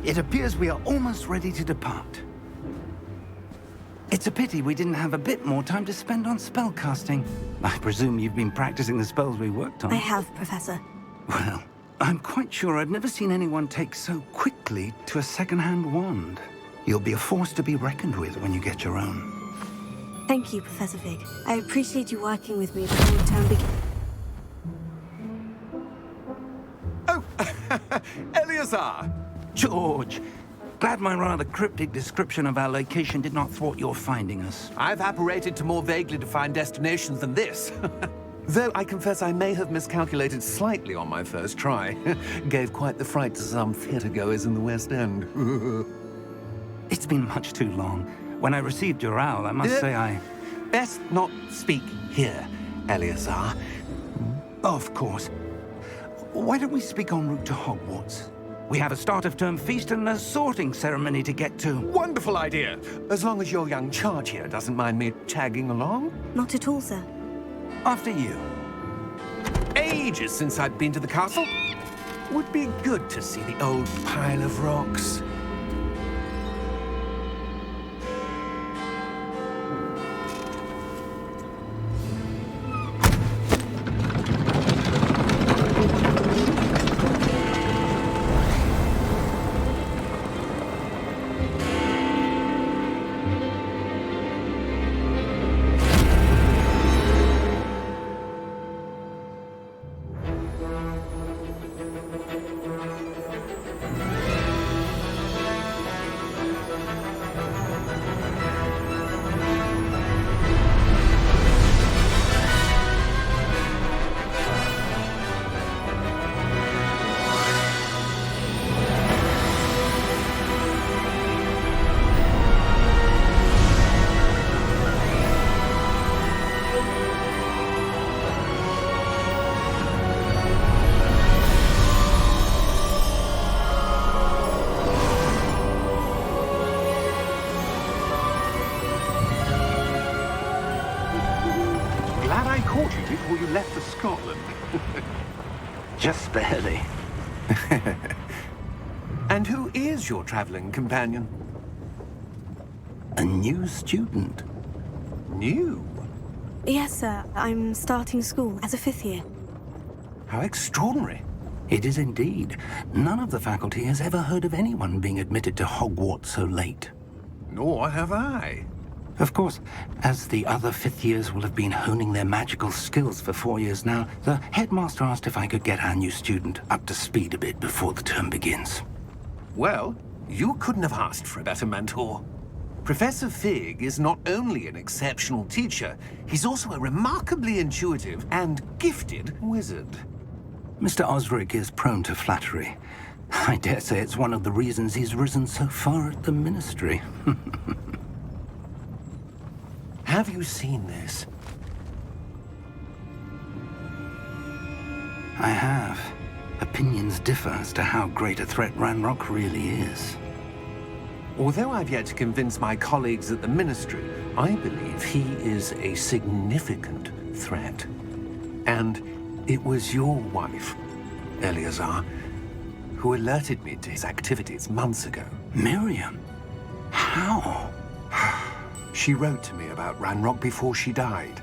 It appears we are almost ready to depart. It's a pity we didn't have a bit more time to spend on spellcasting. I presume you've been practicing the spells we worked on. I have, Professor. Well, I'm quite sure I've never seen anyone take so quickly to a second-hand wand. You'll be a force to be reckoned with when you get your own. Thank you, Professor Fig. I appreciate you working with me before the term begins. Oh, Eleazar! George, glad my rather cryptic description of our location did not thwart your finding us. I've apparated to more vaguely defined destinations than this. Though I confess I may have miscalculated slightly on my first try. Gave quite the fright to some theatre-goers in the West End. It's been much too long. When I received your owl, I must say I... Best not speak here, Eleazar. Of course. Why don't we speak en route to Hogwarts? We have a start-of-term feast and a sorting ceremony to get to. Wonderful idea! As long as your young charge here doesn't mind me tagging along. Not at all, sir. After you. Ages since I'd been to the castle. Would be good to see the old pile of rocks. Before you left for Scotland. Just barely. And who is your traveling companion? A new student. New? Yes, sir. I'm starting school as a 5th year. How extraordinary. It is indeed. None of the faculty has ever heard of anyone being admitted to Hogwarts so late. Nor have I. Of course, as the other 5th years will have been honing their magical skills for 4 years now, the headmaster asked if I could get our new student up to speed a bit before the term begins. Well, you couldn't have asked for a better mentor. Professor Fig is not only an exceptional teacher, he's also a remarkably intuitive and gifted wizard. Mr. Osric is prone to flattery. I dare say it's one of the reasons he's risen so far at the Ministry. Have you seen this? I have. Opinions differ as to how great a threat Ranrock really is. Although I've yet to convince my colleagues at the Ministry, I believe he is a significant threat. And it was your wife, Eleazar, who alerted me to his activities months ago. Miriam? How? She wrote to me about Ranrock before she died,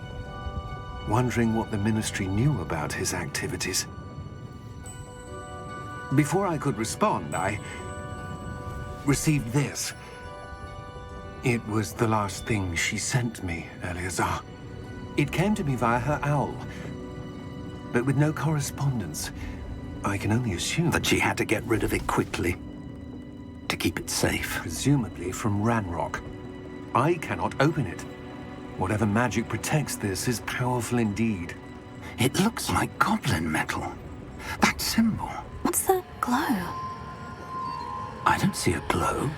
wondering what the Ministry knew about his activities. Before I could respond, I received this. It was the last thing she sent me, Eleazar. It came to me via her owl, but with no correspondence. I can only assume That she had to get rid of it quickly, to keep it safe. presumably from Ranrock. I cannot open it. Whatever magic protects this is powerful indeed. It looks like goblin metal. That symbol. What's that glow? I don't see a glow.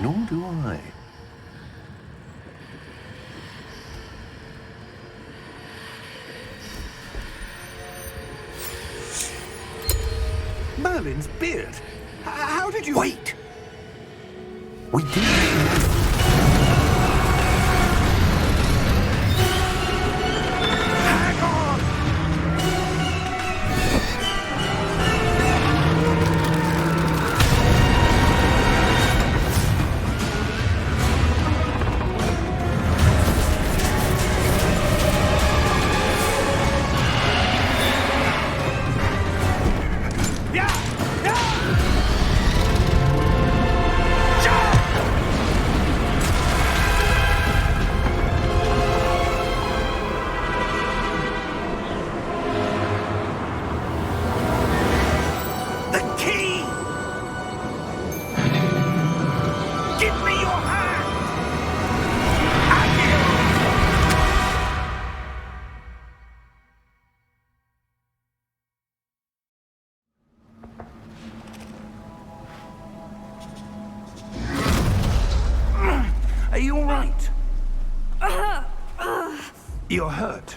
Nor do I. Merlin's beard. How did you... Wait! We did. Hang on! Key! Give me your hand! Are you all right? You're hurt.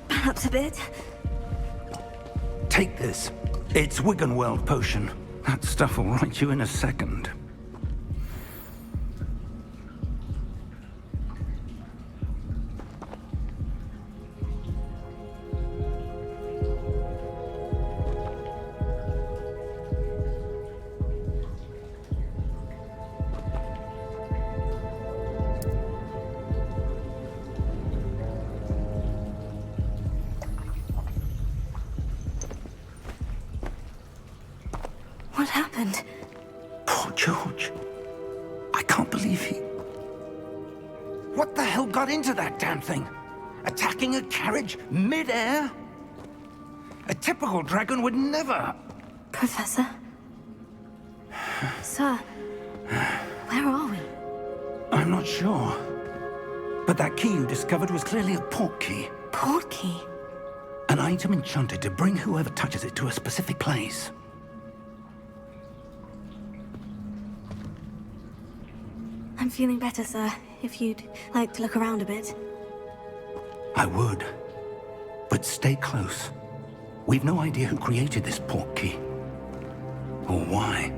Perhaps a bit. Take this. It's Wiggenweld potion. That stuff will right you in a second. What happened? Poor George. I can't believe he... What the hell got into that damn thing? Attacking a carriage mid-air? A typical dragon would never... Professor? Sir, where are we? I'm not sure. But that key you discovered was clearly a port key. Port key? An item enchanted to bring whoever touches it to a specific place. I'm feeling better, sir. If you'd like to look around a bit. I would. But stay close. We've no idea who created this port key. Or why.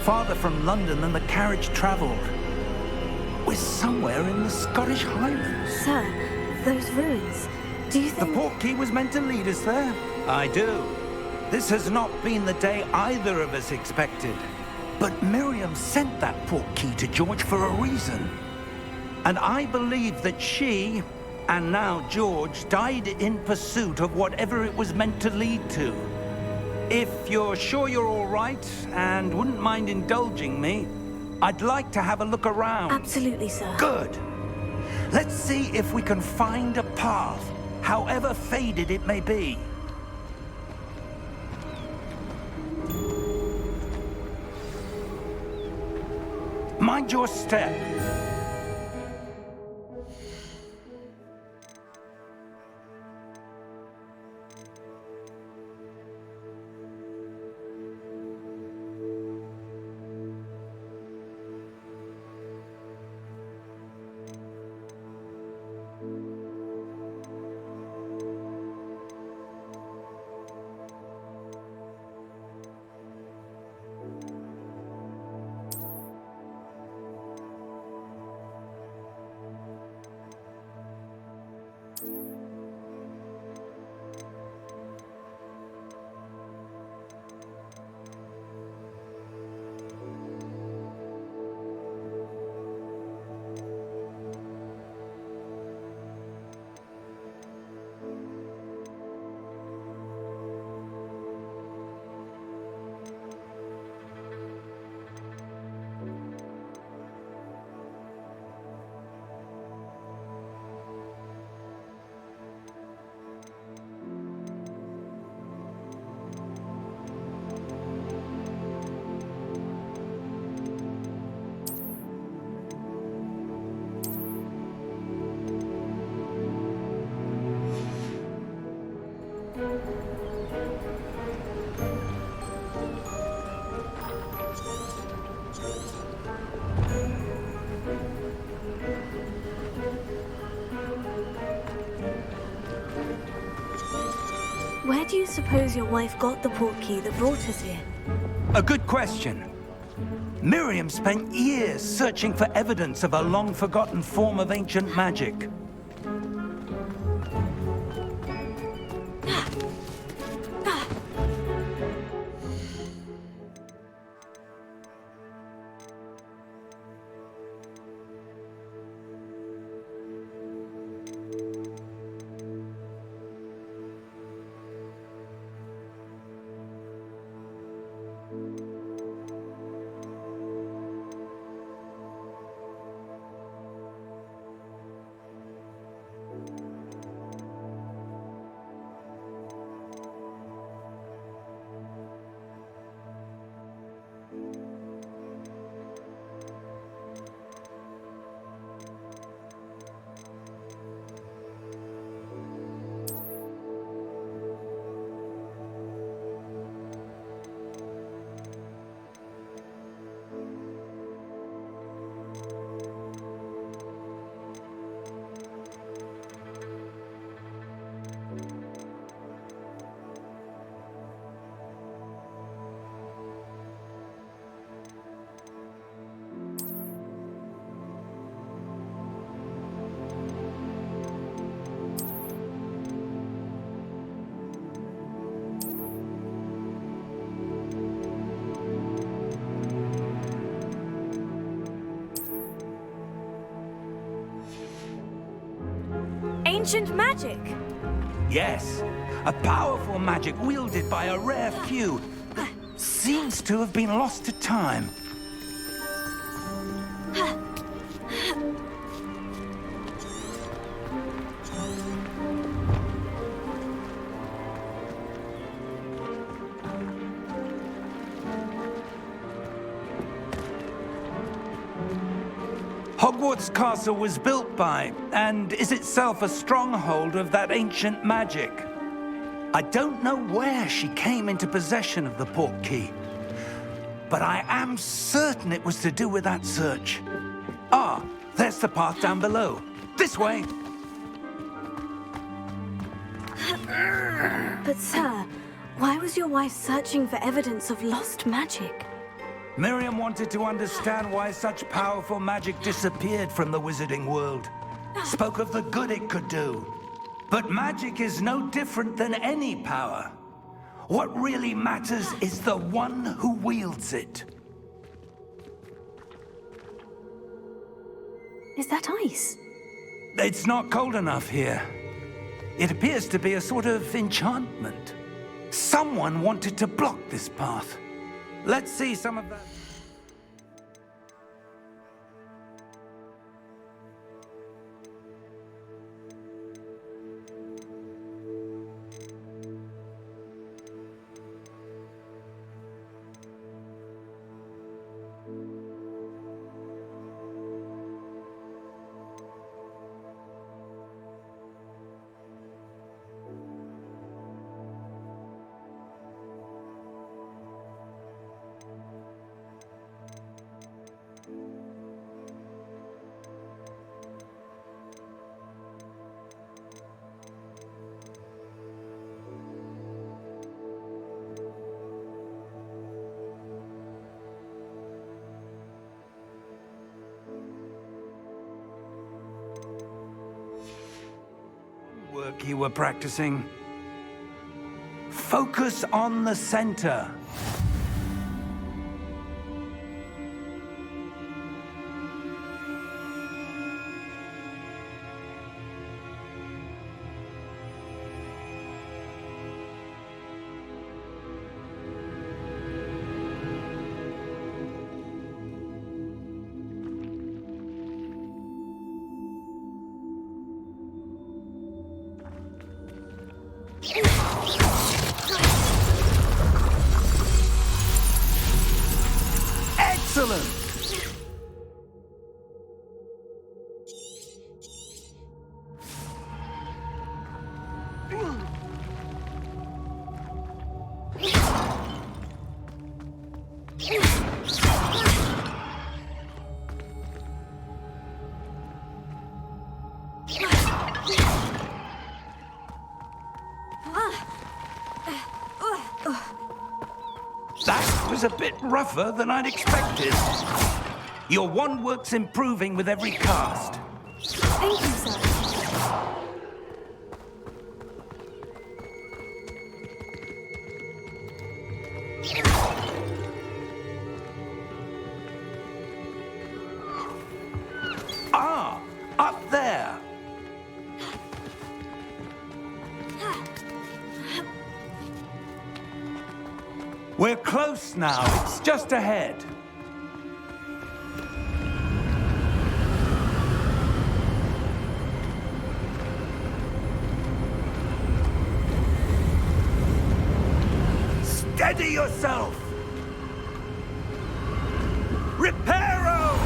Farther from London than the carriage travelled. We're somewhere in the Scottish Highlands. Sir, those ruins, do you think... The port key was meant to lead us there? I do. This has not been the day either of us expected. But Miriam sent that port key to George for a reason. And I believe that she, and now George, died in pursuit of whatever it was meant to lead to. If you're sure you're all right and wouldn't mind indulging me, I'd like to have a look around. Absolutely, sir. Good. Let's see if we can find a path, however faded it may be. Mind your step. Where do you suppose your wife got the port key that brought us here? A good question. Miriam spent years searching for evidence of a long-forgotten form of ancient magic. ancient magic? Yes, a powerful magic wielded by a rare few that seems to have been lost to time. Hogwarts Castle was built by, and is itself a stronghold of that ancient magic. I don't know where she came into possession of the portkey, but I am certain it was to do with that search. Ah, there's the path down below. This way. But sir, why was your wife searching for evidence of lost magic? Miriam wanted to understand why such powerful magic disappeared from the wizarding world. Spoke of the good it could do. But magic is no different than any power. What really matters is the one who wields it. Is that ice? It's not cold enough here. It appears to be a sort of enchantment. Someone wanted to block this path. Let's see some of that. Work you were practicing. Focus on the center. Excellent! That was a bit rougher than I'd expected. Your wand work's improving with every cast. Thank you, sir. Ah, up there. We're close now. It's just ahead. Steady yourself! Reparo!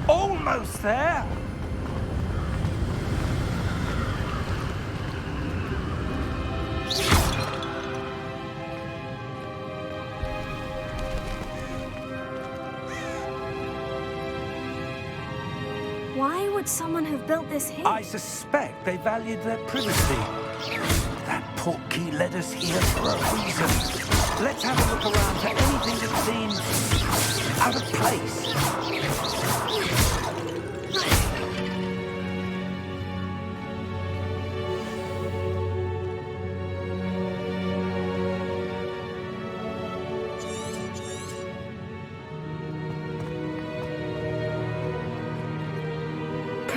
Almost there. Why would someone have built this here? I suspect they valued their privacy. That portkey led us here for a reason. Let's have a look around for anything that seems out of place.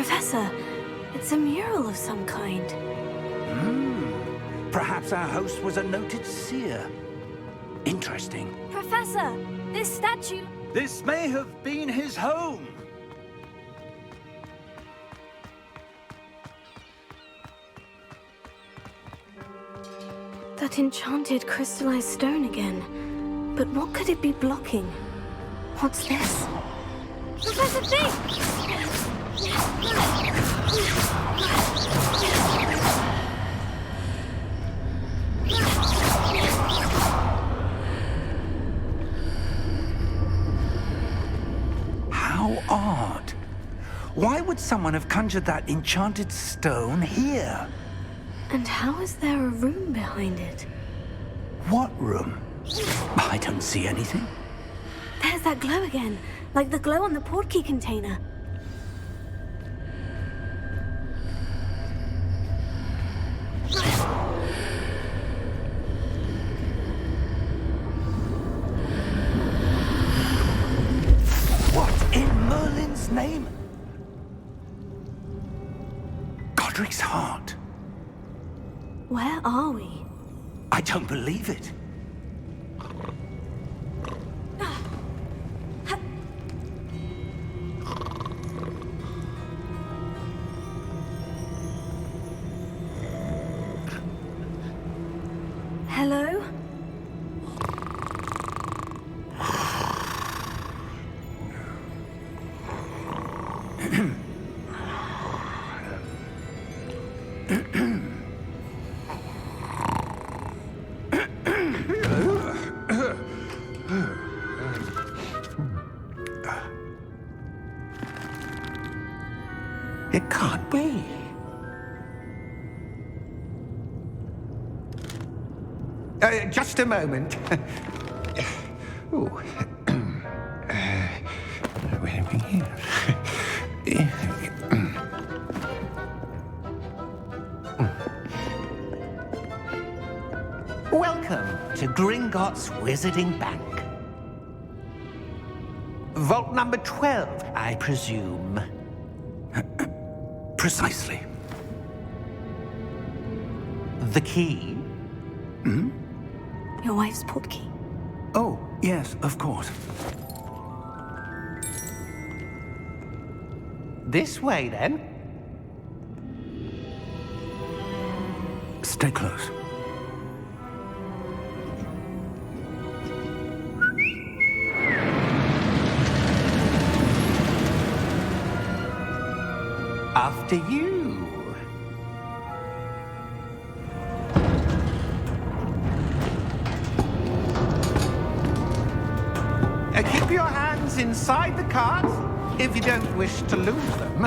Professor, it's a mural of some kind. Perhaps our host was a noted seer. Interesting. Professor, this statue... This may have been his home. That enchanted crystallized stone again. But what could it be blocking? What's this? Professor Fig! How odd. Why would someone have conjured that enchanted stone here? And how is there a room behind it? What room? I don't see anything. There's that glow again, like the glow on the portkey container. What in Merlin's name? Godric's heart. Where are we? I don't believe it. Hello? It can't be. Just a moment. Ooh. Wait a minute. Welcome to Gringotts Wizarding Bank. Vault number 12, I presume. Precisely. The key? Your wife's portkey. Oh, yes, of course. This way, then. Stay close. After you. Keep your hands inside the cart if you don't wish to lose them.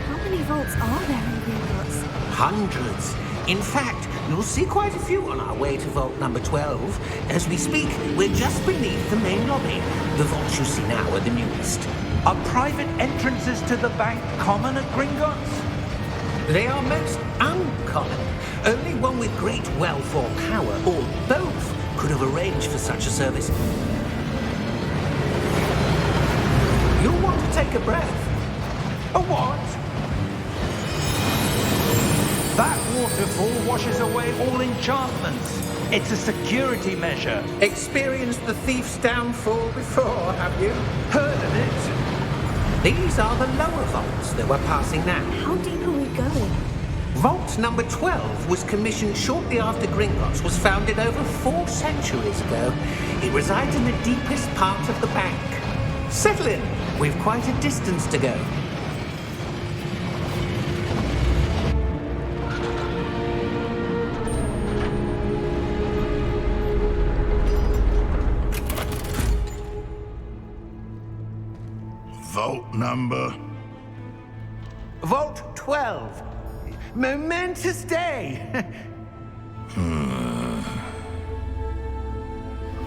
How many vaults are there in Gringotts? Hundreds. In fact, you'll see quite a few on our way to vault number 12. As we speak, we're just beneath the main lobby. The vaults you see now are the newest. Are private entrances to the bank common at Gringotts? They are most uncommon. Only one with great wealth or power, or both, could have arranged for such a service. You'll want to take a breath. A what? That waterfall washes away all enchantments. It's a security measure. Experienced the thief's downfall before, have you? Heard of it? These are the lower vaults that we're passing now. How deep are we going? Vault number 12 was commissioned shortly after Gringotts was founded over 4 centuries ago. It resides in the deepest part of the bank. Settle in. We've quite a distance to go. Vault number? Vault 12. Momentous day.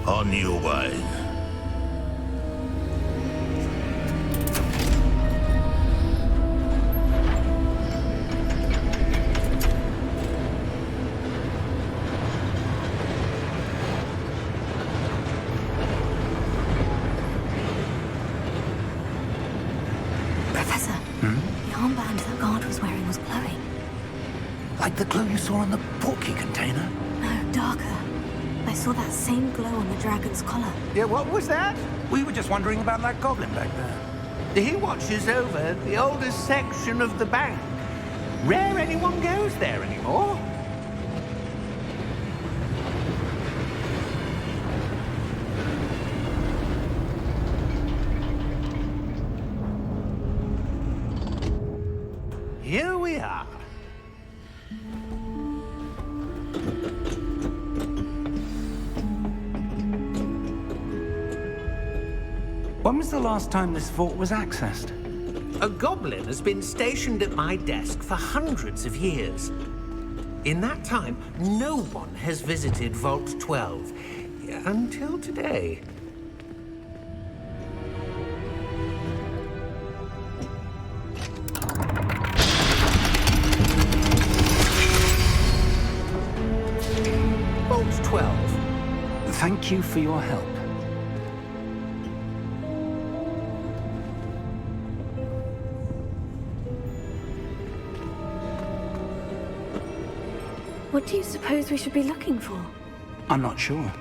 On your way. armband the guard was wearing was glowing. Like the glow you saw in the portkey container? No, darker. I saw that same glow on the dragon's collar. Yeah, what was that? We were just wondering about that goblin back there. He watches over the oldest section of the bank. Rare anyone goes there anymore. Here we are. When was the last time this vault was accessed? A goblin has been stationed at my desk for hundreds of years. In that time, no one has visited Vault 12 until today. Vault 12. Thank you for your help. What do you suppose we should be looking for? I'm not sure.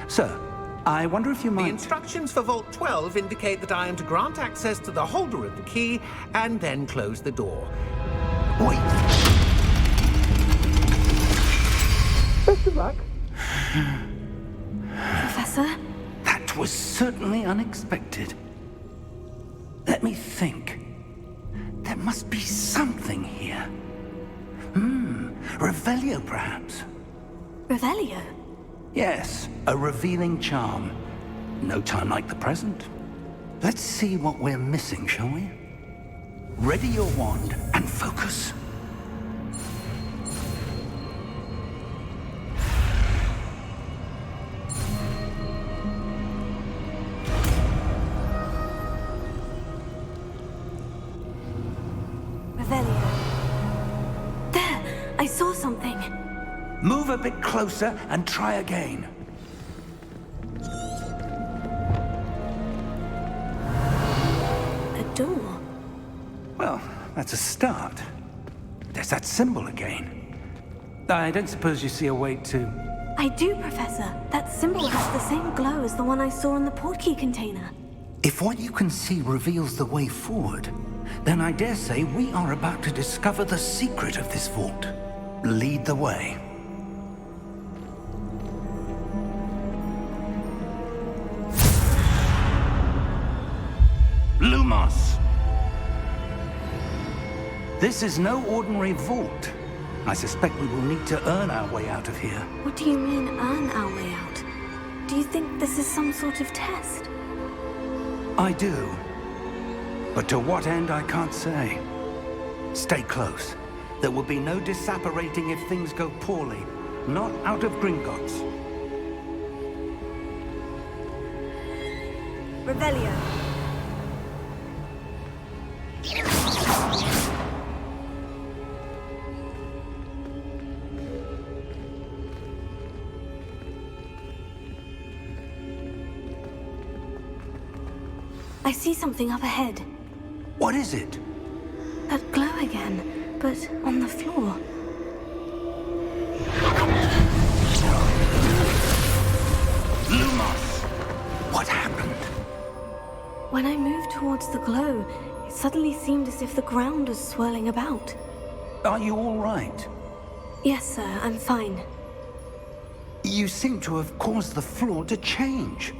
Sir, I wonder if you The might... instructions for Vault 12 indicate that I am to grant access to the holder of the key and then close the door. Wait! Best of luck. Professor? That was certainly unexpected. Let me think. There must be something here. Revelio, perhaps? Revelio? Yes, a revealing charm. No time like the present. Let's see what we're missing, shall we? Ready your wand and focus. Revelio. There! I saw something. Move a bit closer and try again. A door. Well, that's a start. There's that symbol again. I don't suppose you see a way to... I do, Professor. That symbol has the same glow as the one I saw in the portkey container. If what you can see reveals the way forward, then I dare say we are about to discover the secret of this vault. Lead the way. Lumos! This is no ordinary vault. I suspect we will need to earn our way out of here. What do you mean, earn our way out? Do you think this is some sort of test? I do. But to what end, I can't say. Stay close. There will be no disapparating if things go poorly. Not out of Gringotts. Revelio. I see something up ahead. What is it? That glow again, but on the floor. Lumos! What happened? When I moved towards the glow, it suddenly seemed as if the ground was swirling about. Are you all right? Yes, sir, I'm fine. You seem to have caused the floor to change.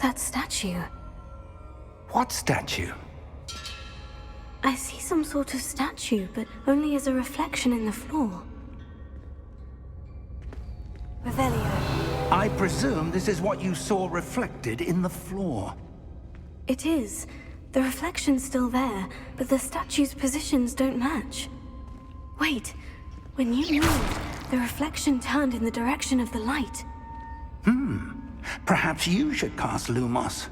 That statue. What statue? I see some sort of statue, but only as a reflection in the floor. Revelio. I presume this is what you saw reflected in the floor. It is. The reflection's still there, but the statue's positions don't match. Wait, when you moved, the reflection turned in the direction of the light. Perhaps you should cast Lumos.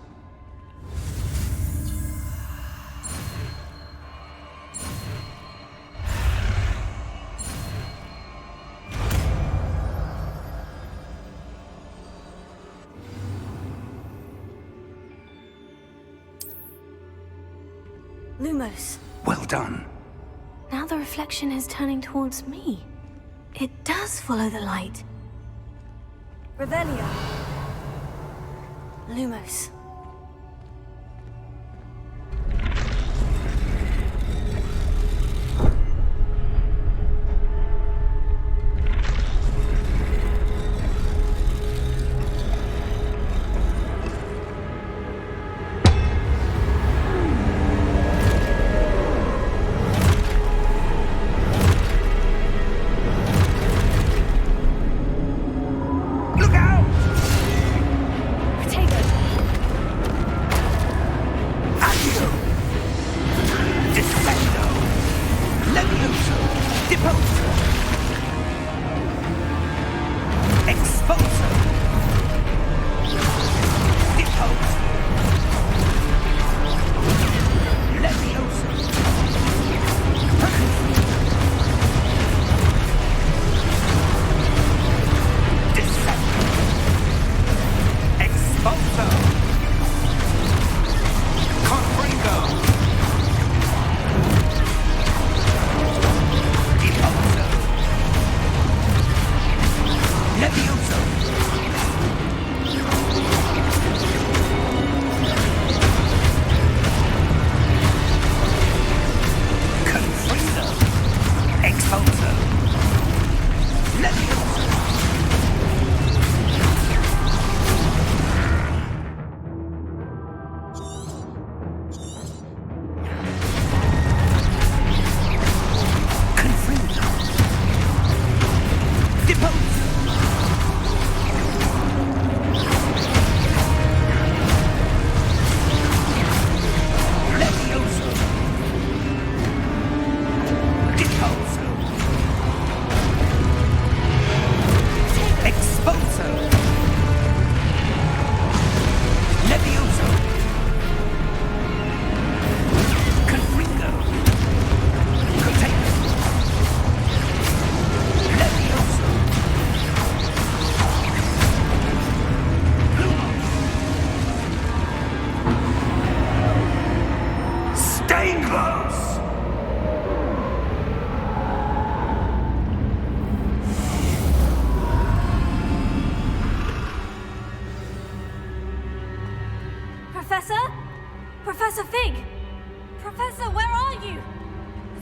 Lumos. Well done. Now the reflection is turning towards me. It does follow the light. Revelio. Lumos.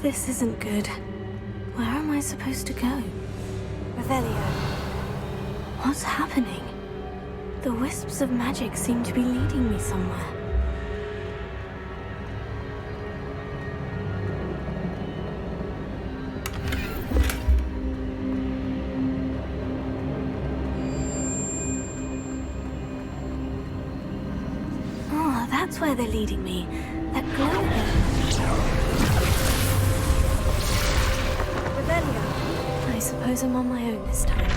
This isn't good. Where am I supposed to go? Revelio. What's happening? The wisps of magic seem to be leading me somewhere. Oh, that's where they're leading me. That glow again. I suppose I'm on my own this time.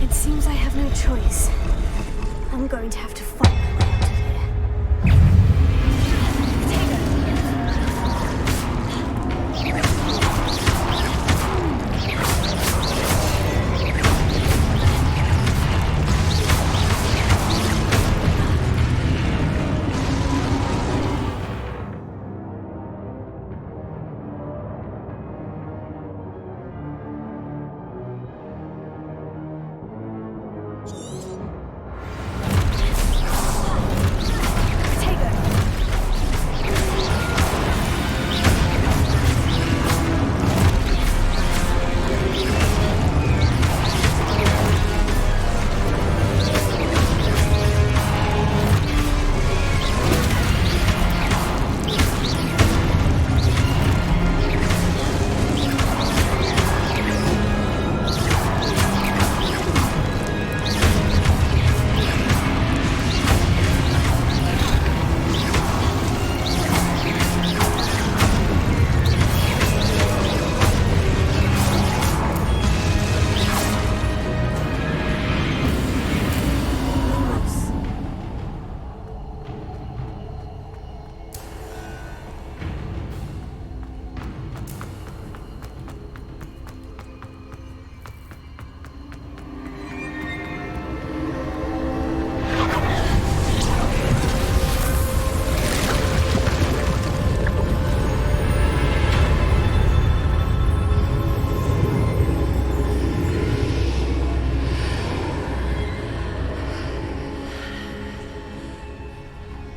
It seems I have no choice. I'm going to have to fight my way out of here.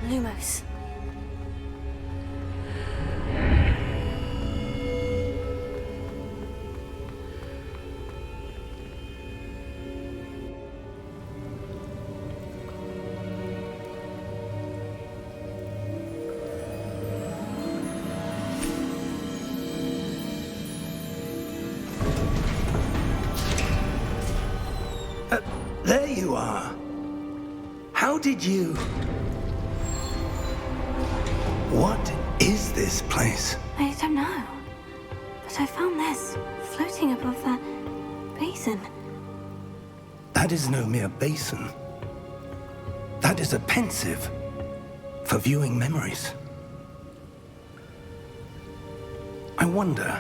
Lumos. There you are. How did you... What is this place? I don't know. But I found this floating above that basin. That is no mere basin. That is a pensive for viewing memories. I wonder...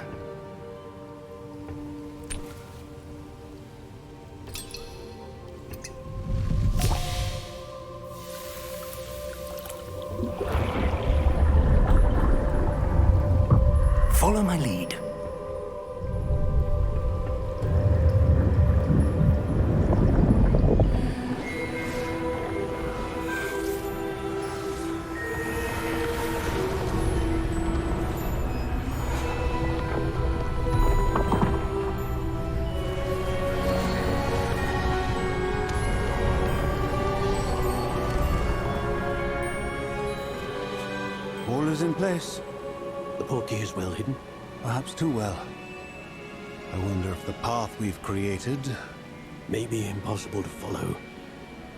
Follow my lead. All is in place. The portkey is well hidden. Perhaps too well. I wonder if the path we've created... May be impossible to follow.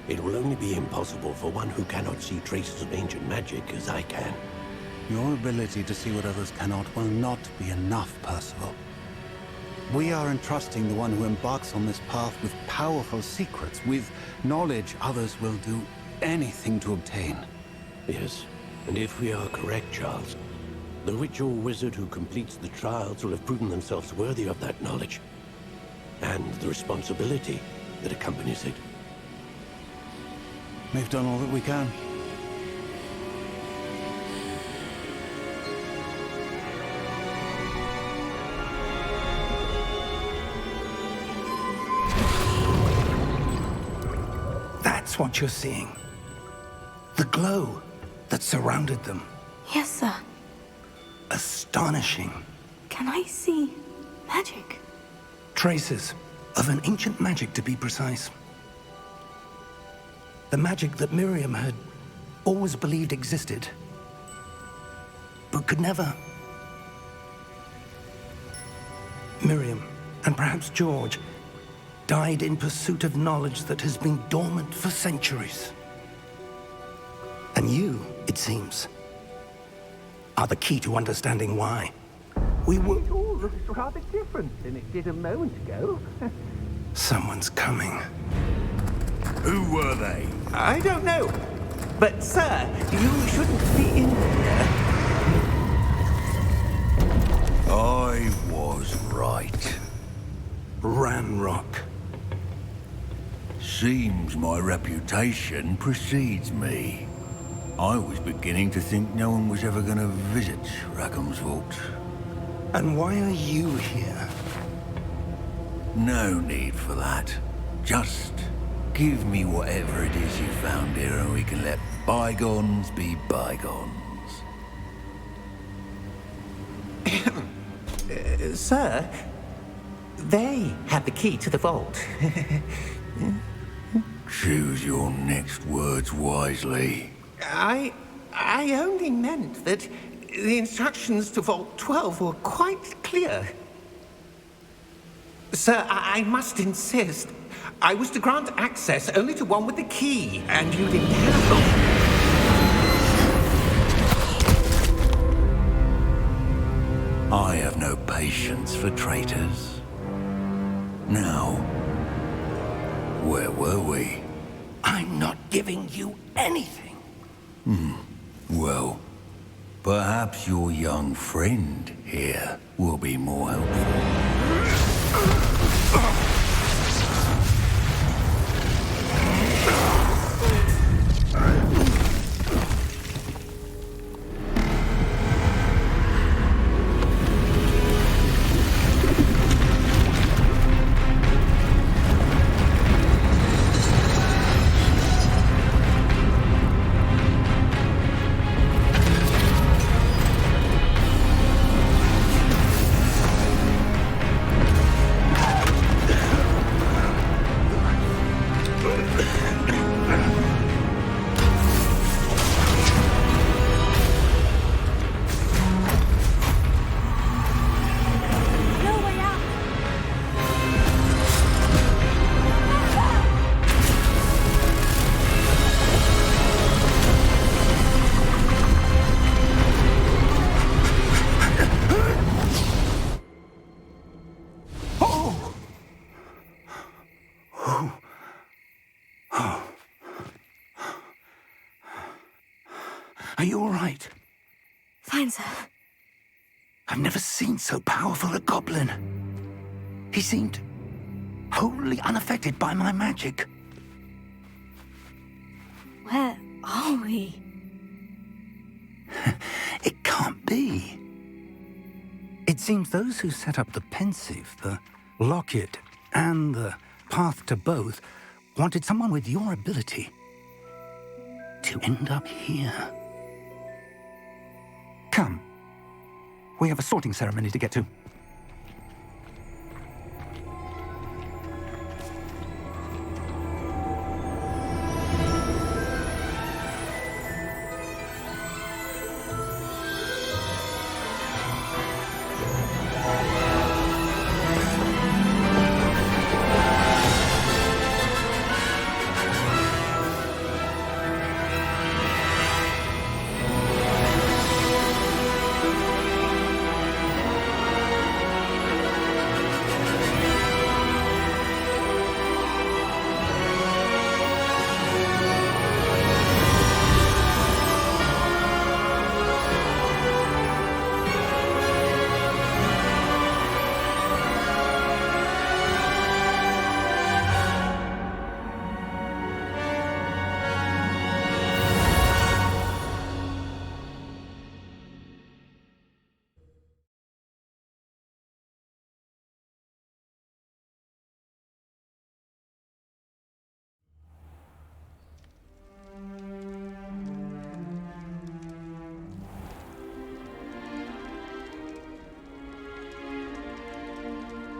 It will only be impossible for one who cannot see traces of ancient magic as I can. Your ability to see what others cannot will not be enough, Percival. We are entrusting the one who embarks on this path with powerful secrets, with knowledge others will do anything to obtain. Yes, and if we are correct, Charles, the ritual wizard who completes the trials will have proven themselves worthy of that knowledge, and the responsibility that accompanies it. We've done all that we can. That's what you're seeing. The glow that surrounded them. Yes, sir. Astonishing. Can I see magic? Traces of an ancient magic, to be precise. The magic that Miriam had always believed existed, but could never. Miriam, and perhaps George, died in pursuit of knowledge that has been dormant for centuries. And you, it seems, are the key to understanding why. We were... It all looks rather different than it did a moment ago. Someone's coming. Who were they? I don't know. But, sir, you shouldn't be in here. I was right. Ranrock. Seems my reputation precedes me. I was beginning to think no one was ever going to visit Rackham's vault. And why are you here? No need for that. Just give me whatever it is you found here and we can let bygones be bygones. Sir, they have the key to the vault. Choose your next words wisely. I only meant that the instructions to Vault 12 were quite clear. Sir, I must insist. I was to grant access only to one with the key, and you didn't have them. I have no patience for traitors. Now, where were we? I'm not giving you anything. Well, perhaps your young friend here will be more helpful. Are you all right? Fine, sir. I've never seen so powerful a goblin. He seemed wholly unaffected by my magic. Where are we? It can't be. It seems those who set up the pensive, the locket, and the path to both wanted someone with your ability to end up here. Come. We have a sorting ceremony to get to.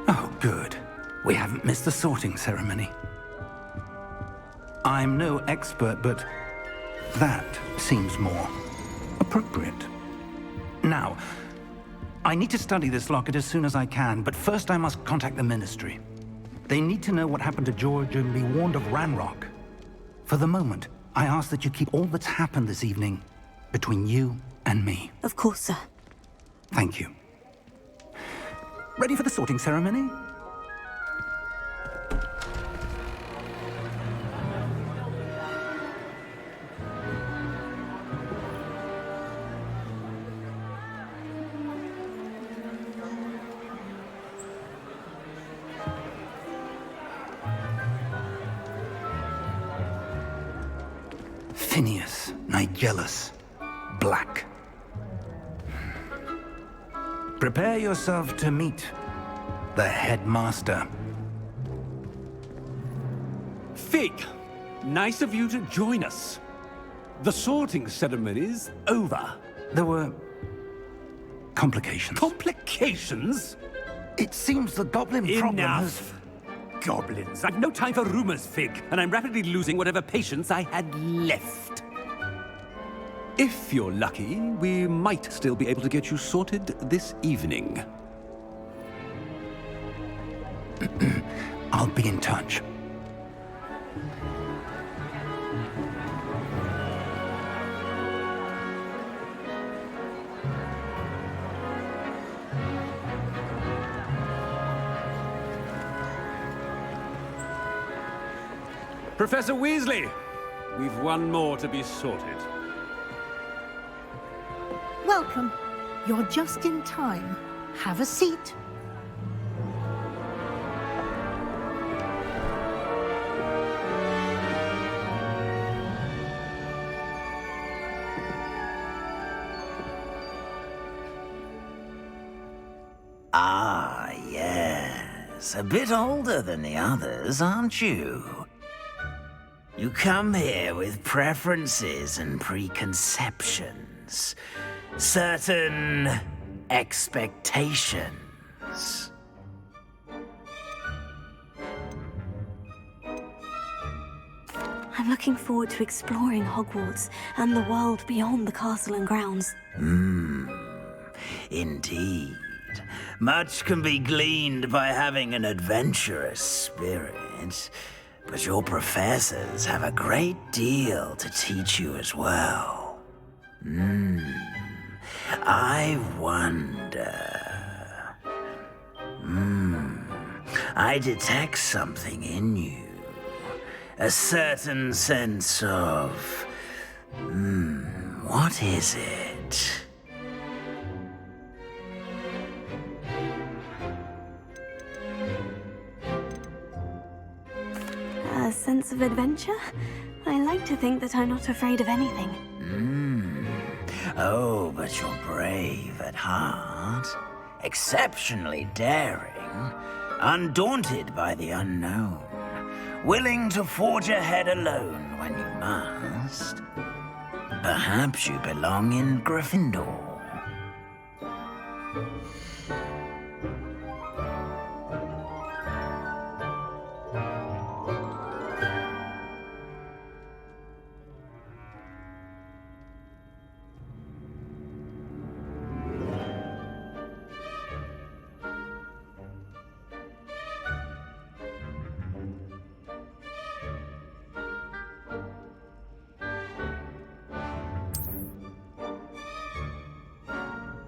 Oh, good. We haven't missed the sorting ceremony. I'm no expert, but that seems more appropriate. Now, I need to study this locket as soon as I can, but first I must contact the Ministry. They need to know what happened to George and be warned of Ranrock. For the moment, I ask that you keep all that's happened this evening between you and me. Of course, sir. Thank you. Ready for the sorting ceremony? Phineas Nigellus Black. Prepare yourself to meet the headmaster. Fig, nice of you to join us. The sorting ceremony's over. There were complications. Complications? It seems the goblin problem has... Enough. Goblins. I've no time for rumors, Fig, and I'm rapidly losing whatever patience I had left. If you're lucky, we might still be able to get you sorted this evening. I'll be in touch. Professor Weasley, we've one more to be sorted. Welcome. You're just in time. Have a seat. Ah, yes. A bit older than the others, aren't you? You come here with preferences and preconceptions. Certain expectations. I'm looking forward to exploring Hogwarts and the world beyond the castle and grounds. Indeed. Much can be gleaned by having an adventurous spirit, but your professors have a great deal to teach you as well. I wonder... I detect something in you. A certain sense of... What is it? A sense of adventure? I like to think that I'm not afraid of anything. Oh, but you're brave at heart. Exceptionally daring. Undaunted by the unknown. Willing to forge ahead alone when you must. Perhaps you belong in Gryffindor.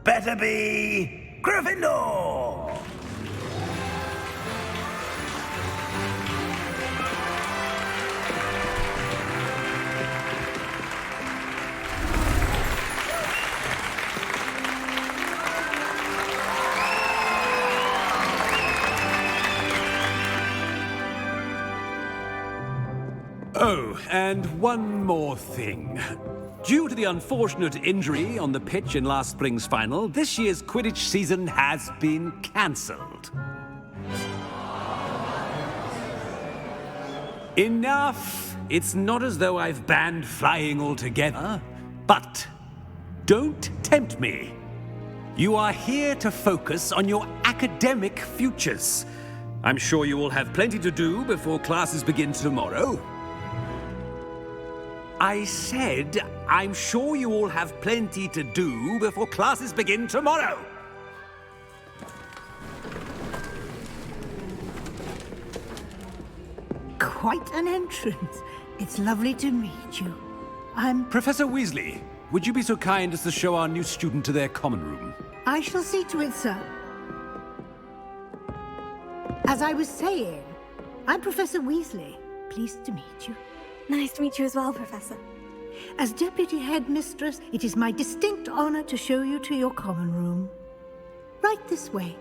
Better be Gryffindor! Oh, and one more thing. Due to the unfortunate injury on the pitch in last spring's final, this year's Quidditch season has been cancelled. Enough! It's not as though I've banned flying altogether, but don't tempt me. You are here to focus on your academic futures. I'm sure you will have plenty to do before classes begin tomorrow. I said, I'm sure you all have plenty to do before classes begin tomorrow. Quite an entrance. It's lovely to meet you. Professor Weasley, would you be so kind as to show our new student to their common room? I shall see to it, sir. As I was saying, I'm Professor Weasley. Pleased to meet you. Nice to meet you as well, Professor. As Deputy Headmistress, it is my distinct honor to show you to your common room. Right this way.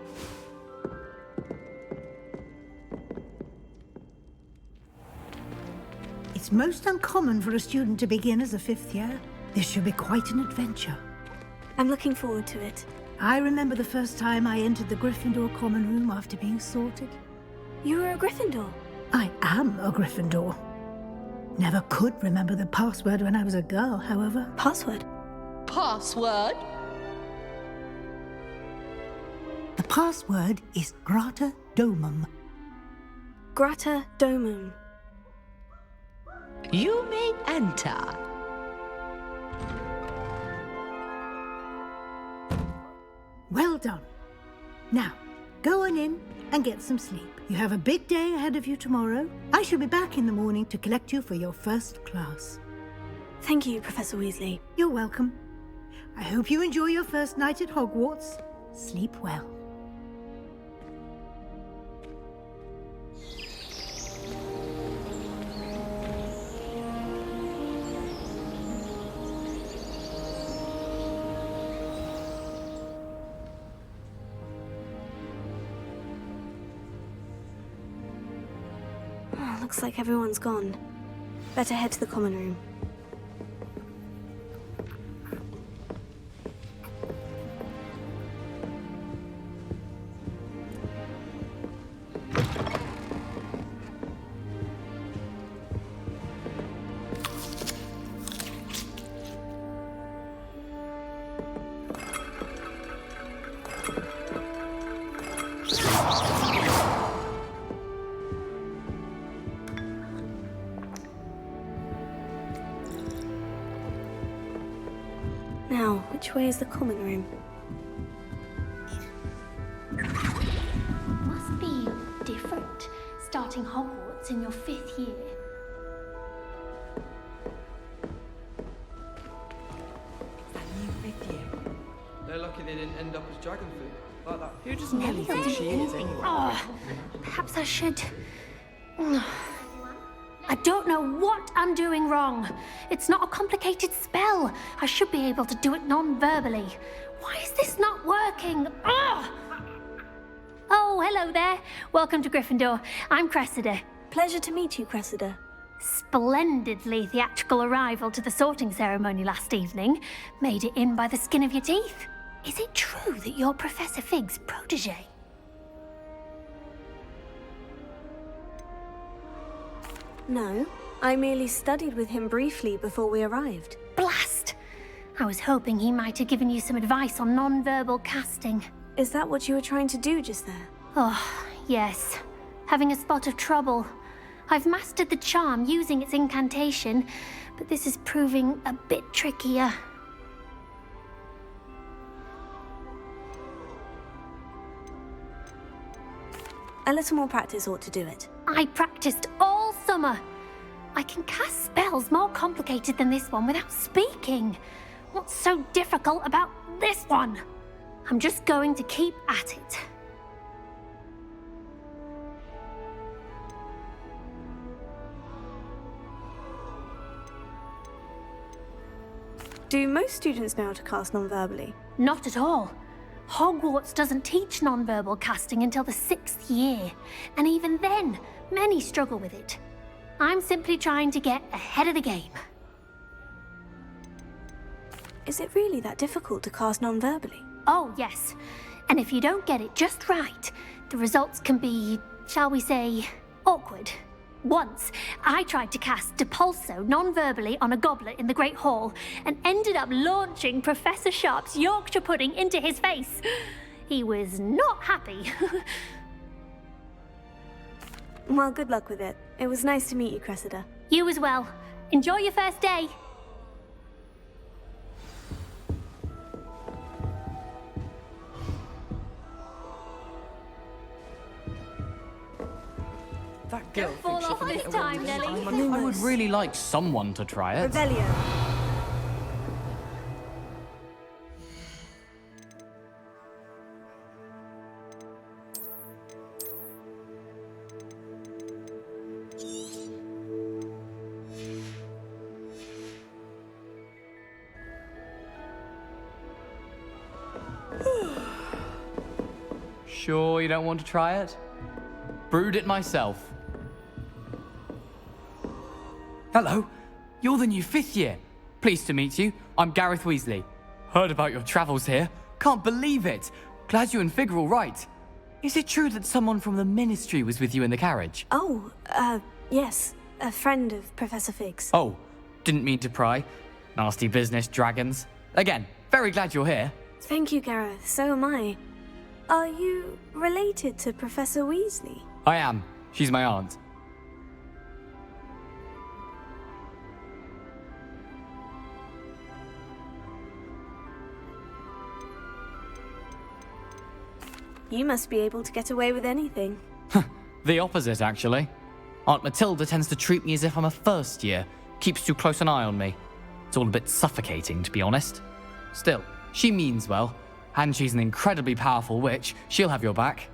It's most uncommon for a student to begin as a fifth year. This should be quite an adventure. I'm looking forward to it. I remember the first time I entered the Gryffindor common room after being sorted. You were a Gryffindor? I am a Gryffindor. Never could remember the password when I was a girl, however. Password? Password? The password is Grata Domum. Grata Domum. You may enter. Well done. Now, go on in and get some sleep. You have a big day ahead of you tomorrow. I shall be back in the morning to collect you for your first class. Thank you, Professor Weasley. You're welcome. I hope you enjoy your first night at Hogwarts. Sleep well. Looks like everyone's gone. Better head to the common room. Now, which way is the common room? Must be different, starting Hogwarts in your 5th year. They're lucky they didn't end up as dragon food. Like that. Who does Nelly think she is, anyway? Perhaps I should... I don't know what I'm doing wrong. It's not a complicated spell. I should be able to do it non-verbally. Why is this not working? Ugh! Oh, hello there. Welcome to Gryffindor. I'm Cressida. Pleasure to meet you, Cressida. Splendidly theatrical arrival to the sorting ceremony last evening. Made it in by the skin of your teeth. Is it true that you're Professor Fig's protege? No, I merely studied with him briefly before we arrived. Blast! I was hoping he might have given you some advice on non-verbal casting. Is that what you were trying to do just there? Oh, yes. Having a spot of trouble. I've mastered the charm using its incantation, but this is proving a bit trickier. A little more practice ought to do it. I practiced all summer. I can cast spells more complicated than this one without speaking. What's so difficult about this one? I'm just going to keep at it. Do most students know how to cast non-verbally? Not at all. Hogwarts doesn't teach non-verbal casting until the 6th year, and even then, many struggle with it. I'm simply trying to get ahead of the game. Is it really that difficult to cast non-verbally? Oh, yes. And if you don't get it just right, the results can be, shall we say, awkward. Once, I tried to cast Depulso non-verbally on a goblet in the Great Hall and ended up launching Professor Sharp's Yorkshire pudding into his face. He was not happy. Well, good luck with it. It was nice to meet you, Cressida. You as well. Enjoy your first day. That girl Don't fall thinks she off can this get away time, with Nelly. anything. I would really like someone to try it. Revelio. Sure you don't want to try it? Brewed it myself. Hello, you're the new 5th year. Pleased to meet you. I'm Gareth Weasley. Heard about your travels here. Can't believe it. Glad you and Fig are all right. Is it true that someone from the Ministry was with you in the carriage? Oh, yes. A friend of Professor Fig's. Oh, didn't mean to pry. Nasty business, dragons. Again, very glad you're here. Thank you, Gareth. So am I. Are you related to Professor Weasley? I am. She's my aunt. You must be able to get away with anything. The opposite, actually. Aunt Matilda tends to treat me as if I'm a first year. Keeps too close an eye on me. It's all a bit suffocating, to be honest. Still, she means well. And she's an incredibly powerful witch. She'll have your back.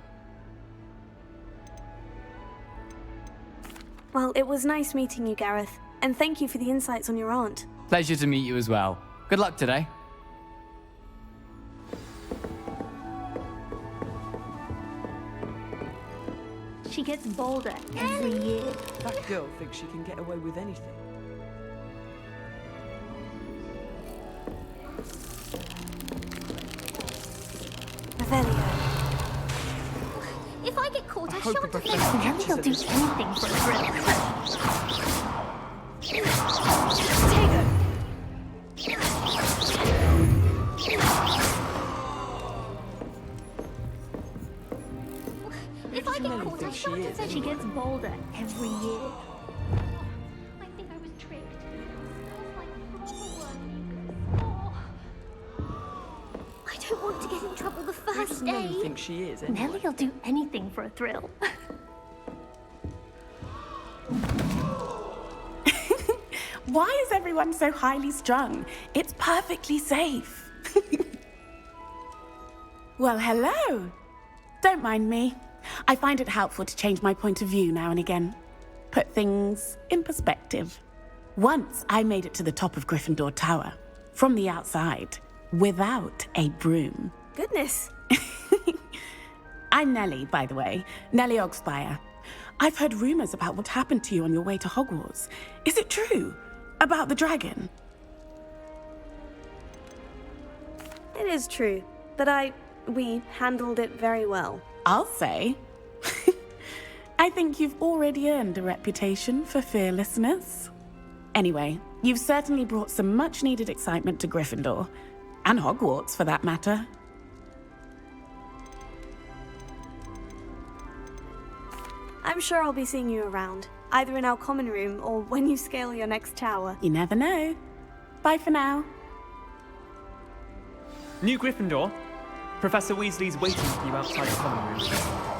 Well, it was nice meeting you, Gareth. And thank you for the insights on your aunt. Pleasure to meet you as well. Good luck today. She gets bolder every year. That girl thinks she can get away with anything. Revelio. If I get caught, I hope shan't the have professor Nelly will do catches us. anything for a If I get Nelly caught, I thinks she shan't is, have She gets bolder every year. I think I was tricked. Smells like proper work. Oh. I don't want to get in trouble the Who first does Nelly day. think she is, anyway? Nelly will do anything for a thrill. Why is everyone so highly strung? It's perfectly safe. Well, hello. Don't mind me. I find it helpful to change my point of view now and again. put things in perspective. Once I made it to the top of Gryffindor Tower, from the outside, without a broom. Goodness. I'm Nellie, by the way. Nellie Ogspire. I've heard rumors about what happened to you on your way to Hogwarts. Is it true? About the dragon? It is true, but we handled it very well. I'll say. I think you've already earned a reputation for fearlessness. Anyway, you've certainly brought some much-needed excitement to Gryffindor. And Hogwarts, for that matter. I'm sure I'll be seeing you around, either in our common room or when you scale your next tower. You never know. Bye for now. New Gryffindor. Professor Weasley's waiting for you outside the common room.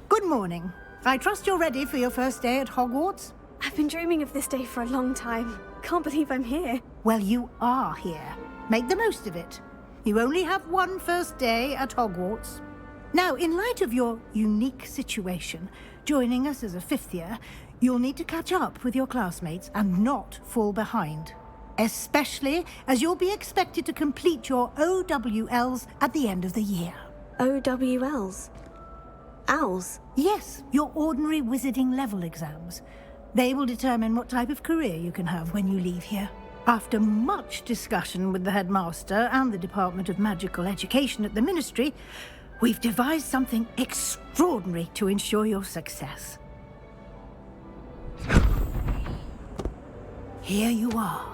Good morning. I trust you're ready for your first day at Hogwarts? I've been dreaming of this day for a long time. Can't believe I'm here. Well, you are here. Make the most of it. You only have one first day at Hogwarts. Now, in light of your unique situation, joining us as a fifth year, you'll need to catch up with your classmates and not fall behind. Especially as you'll be expected to complete your OWLs at the end of the year. OWLs? Owls? Yes, your ordinary wizarding level exams. They will determine what type of career you can have when you leave here. After much discussion with the headmaster and the Department of Magical Education at the Ministry, we've devised something extraordinary to ensure your success. Here you are.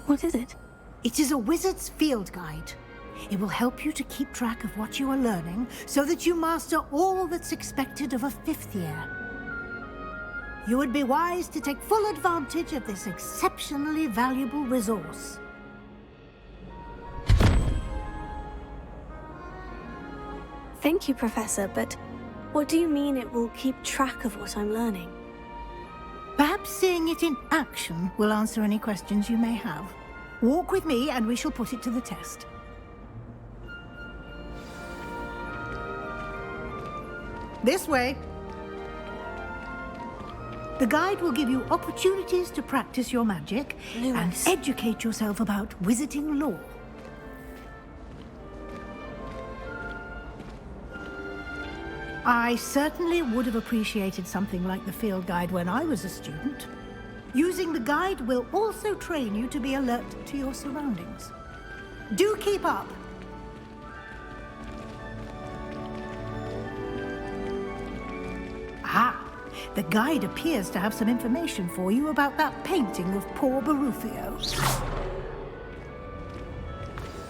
What is it? It is a wizard's field guide. It will help you to keep track of what you are learning so that you master all that's expected of a fifth year. You would be wise to take full advantage of this exceptionally valuable resource. Thank you, Professor, but what do you mean it will keep track of what I'm learning? Perhaps seeing it in action will answer any questions you may have. Walk with me and we shall put it to the test. This way. The guide will give you opportunities to practice your magic and educate yourself about wizarding lore. I certainly would have appreciated something like the field guide when I was a student. Using the guide will also train you to be alert to your surroundings. Do keep up. Ah, the guide appears to have some information for you about that painting of poor Barufio.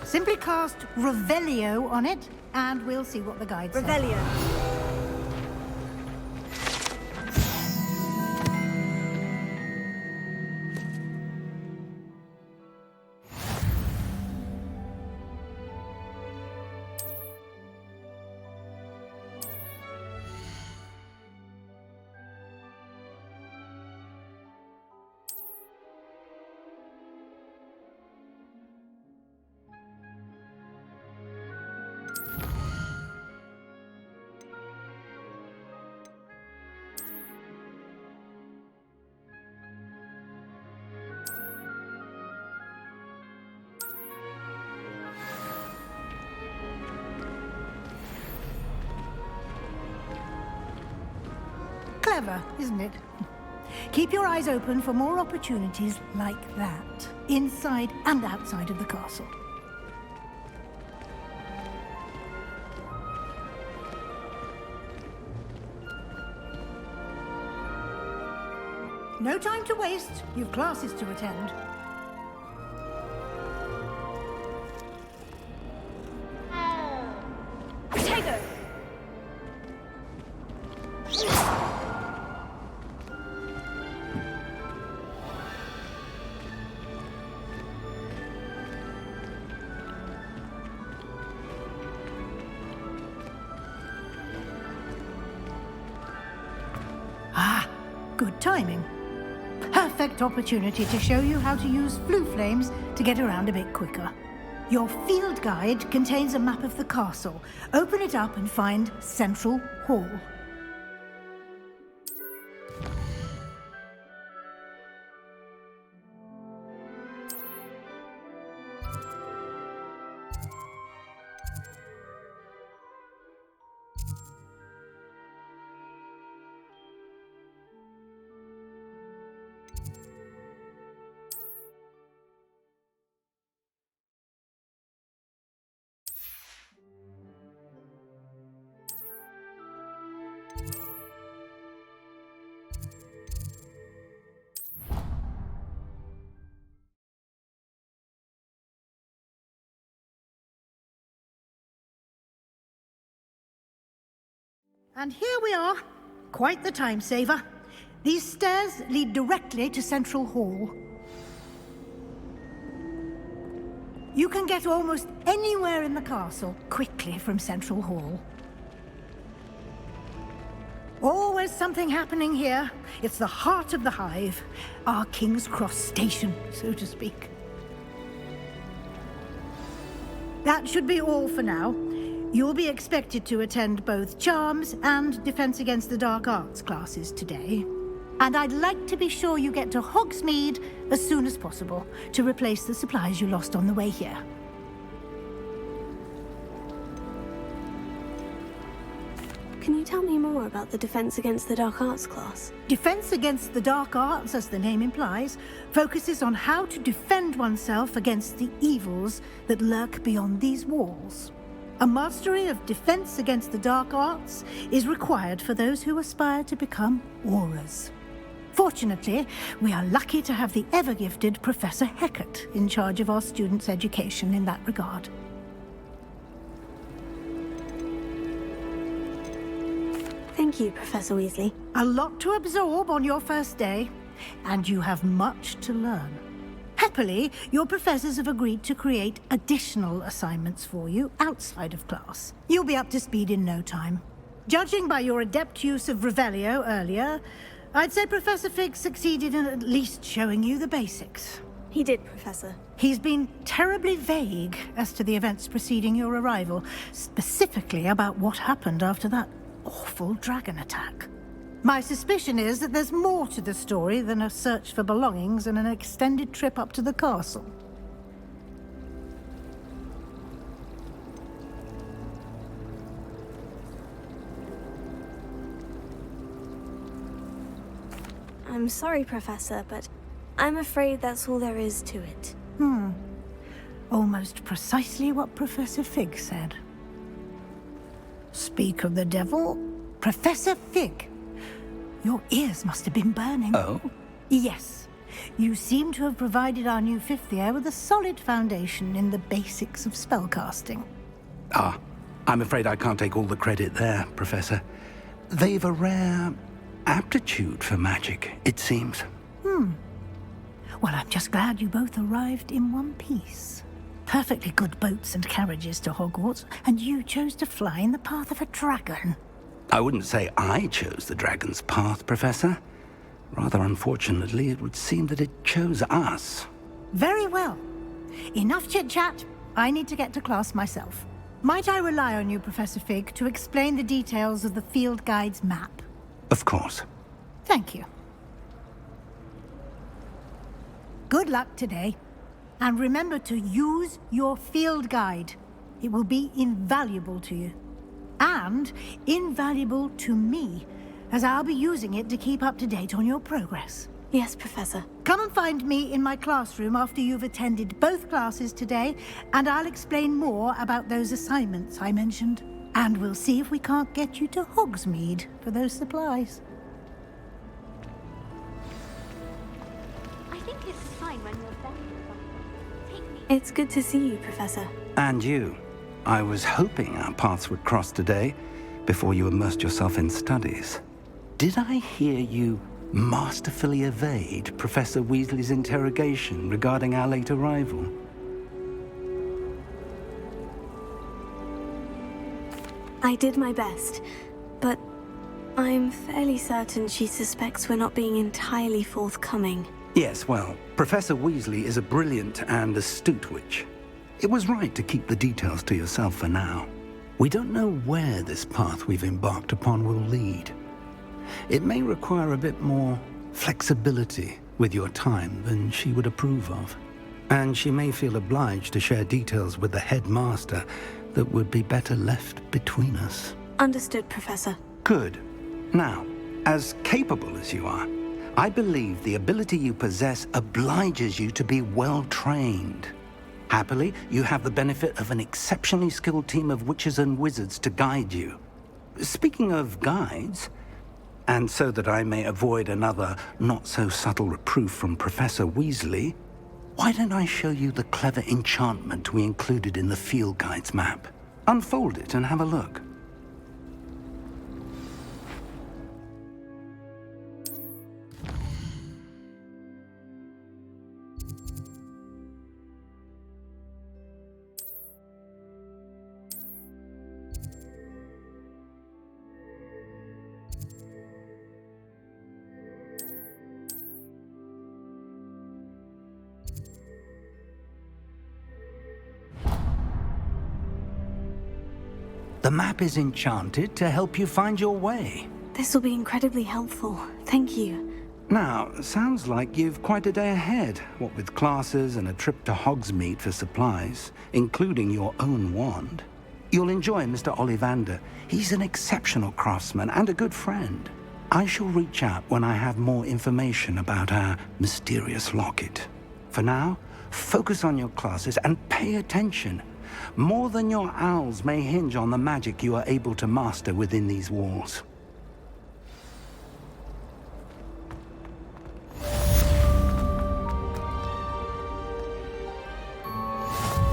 Simply cast Revelio on it, and we'll see what the guide says. Revelio. Clever, isn't it? Keep your eyes open for more opportunities like that, inside and outside of the castle. No time to waste. You've classes to attend. Protego! timing. Perfect opportunity to show you how to use flue flames to get around a bit quicker. Your field guide contains a map of the castle. Open it up and find Central Hall. And here we are. Quite the time saver. These stairs lead directly to Central Hall. You can get almost anywhere in the castle quickly from Central Hall. Always something happening here. It's the heart of the hive. Our King's Cross station, so to speak. That should be all for now. You'll be expected to attend both Charms and Defense Against the Dark Arts classes today. And I'd like to be sure you get to Hogsmeade as soon as possible to replace the supplies you lost on the way here. Can you tell me more about the Defense Against the Dark Arts class? Defense Against the Dark Arts, as the name implies, focuses on how to defend oneself against the evils that lurk beyond these walls. A mastery of Defense Against the Dark Arts is required for those who aspire to become Aurors. Fortunately, we are lucky to have the ever-gifted Professor Hecat in charge of our students' education in that regard. Thank you, Professor Weasley. A lot to absorb on your first day, and you have much to learn. Happily, your professors have agreed to create additional assignments for you outside of class. You'll be up to speed in no time. Judging by your adept use of Revelio earlier, I'd say Professor Fig succeeded in at least showing you the basics. He did, Professor. He's been terribly vague as to the events preceding your arrival, specifically about what happened after that awful dragon attack. My suspicion is that there's more to the story than a search for belongings and an extended trip up to the castle. I'm sorry, Professor, but I'm afraid that's all there is to it. Almost precisely what Professor Fig said. Speak of the devil, Professor Fig. Your ears must have been burning. Oh? Yes. You seem to have provided our new fifth year with a solid foundation in the basics of spellcasting. Ah, I'm afraid I can't take all the credit there, Professor. They've a rare aptitude for magic, it seems. Well, I'm just glad you both arrived in one piece. Perfectly good boats and carriages to Hogwarts, and you chose to fly in the path of a dragon. I wouldn't say I chose the dragon's path, Professor. Rather unfortunately, it would seem that it chose us. Very well. Enough chit-chat. I need to get to class myself. Might I rely on you, Professor Fig, to explain the details of the field guide's map? Of course. Thank you. Good luck today. And remember to use your field guide. It will be invaluable to you. And invaluable to me, as I'll be using it to keep up to date on your progress. Yes, Professor. Come and find me in my classroom after you've attended both classes today, and I'll explain more about those assignments I mentioned. And we'll see if we can't get you to Hogsmeade for those supplies. I think it's fine when you're back. It's good to see you, Professor. And you. I was hoping our paths would cross today, before you immersed yourself in studies. Did I hear you masterfully evade Professor Weasley's interrogation regarding our late arrival? I did my best, but I'm fairly certain she suspects we're not being entirely forthcoming. Yes, well, Professor Weasley is a brilliant and astute witch. It was right to keep the details to yourself for now. We don't know where this path we've embarked upon will lead. It may require a bit more flexibility with your time than she would approve of. And she may feel obliged to share details with the headmaster that would be better left between us. Understood, Professor. Good. Now, as capable as you are, I believe the ability you possess obliges you to be well trained. Happily, you have the benefit of an exceptionally skilled team of witches and wizards to guide you. Speaking of guides, and so that I may avoid another not-so-subtle reproof from Professor Weasley, why don't I show you the clever enchantment we included in the field guide's map? Unfold it and have a look. The map is enchanted to help you find your way. This will be incredibly helpful. Thank you. Now, sounds like you've quite a day ahead, what with classes and a trip to Hogsmeade for supplies, including your own wand. You'll enjoy Mr. Ollivander. He's an exceptional craftsman and a good friend. I shall reach out when I have more information about our mysterious locket. For now, focus on your classes and pay attention. More than your owls may hinge on the magic you are able to master within these walls.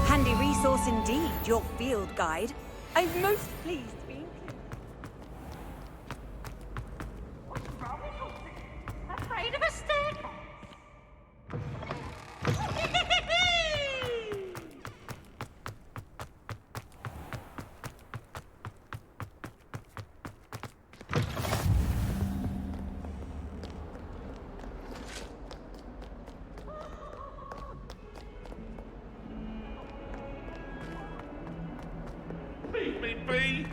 Handy resource indeed, your field guide. I'm most pleased to be included. Afraid of a stick? Leave me be!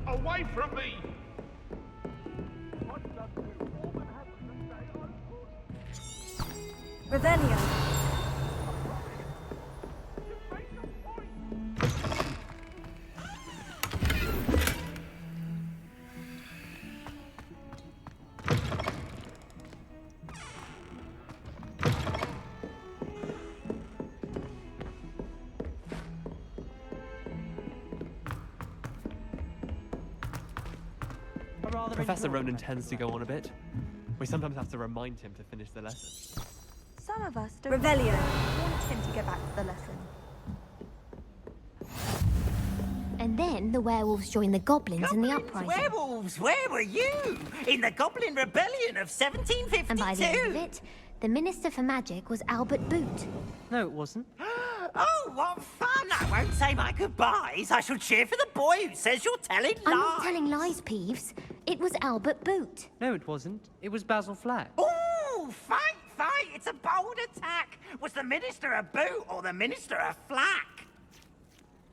Away from me! Revelio. Professor Ronan tends to go on a bit. We sometimes have to remind him to finish the lesson. Some of us don't Revelio. Want him to get back to the lesson. And then the werewolves joined the goblins in the uprising. Werewolves, where were you? In the Goblin Rebellion of 1752. And by the end of it, the Minister for Magic was Albert Boot. No, it wasn't. Oh, what fun! I won't say my goodbyes. I shall cheer for the boy who says you're telling lies. I'm not telling lies, Peeves. It was Albert Boot. No, it wasn't. It was Basil Flack. Ooh, fight! It's a bold attack. Was the Minister a boot or the Minister a flack?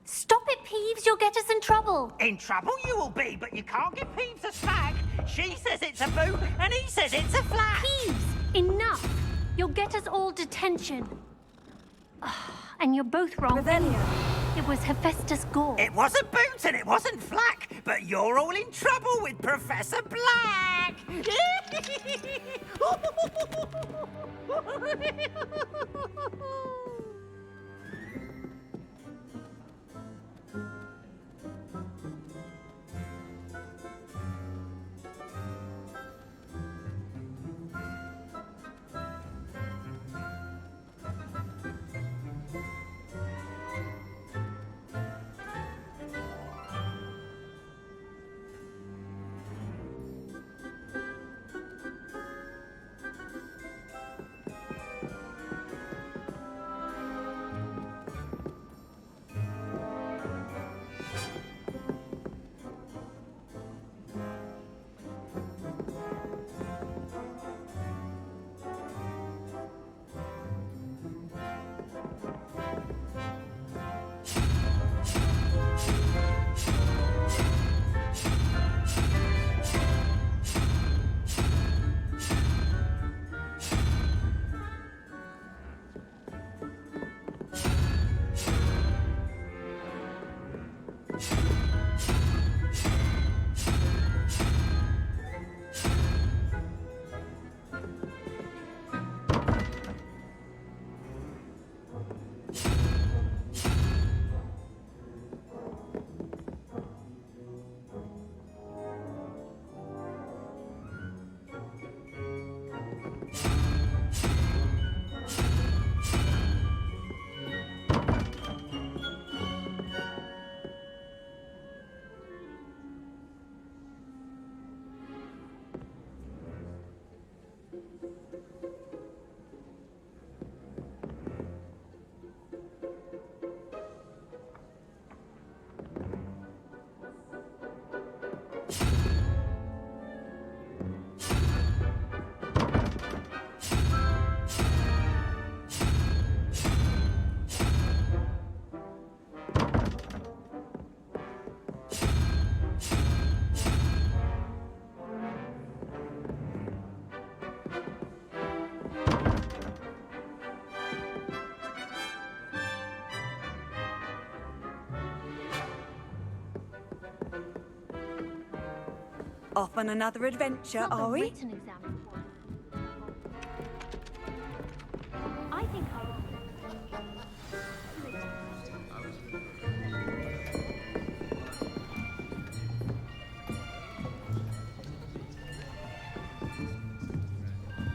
Stop it, Peeves. You'll get us in trouble. In trouble you will be, but you can't give Peeves a slag. She says it's a boot and he says it's a flack. Peeves, enough. You'll get us all detention. And you're both wrong. Revelio. It was Hephaestus Gore. It wasn't Boots and it wasn't Flack, but you're all in trouble with Professor Black. Off on another adventure, are we? I think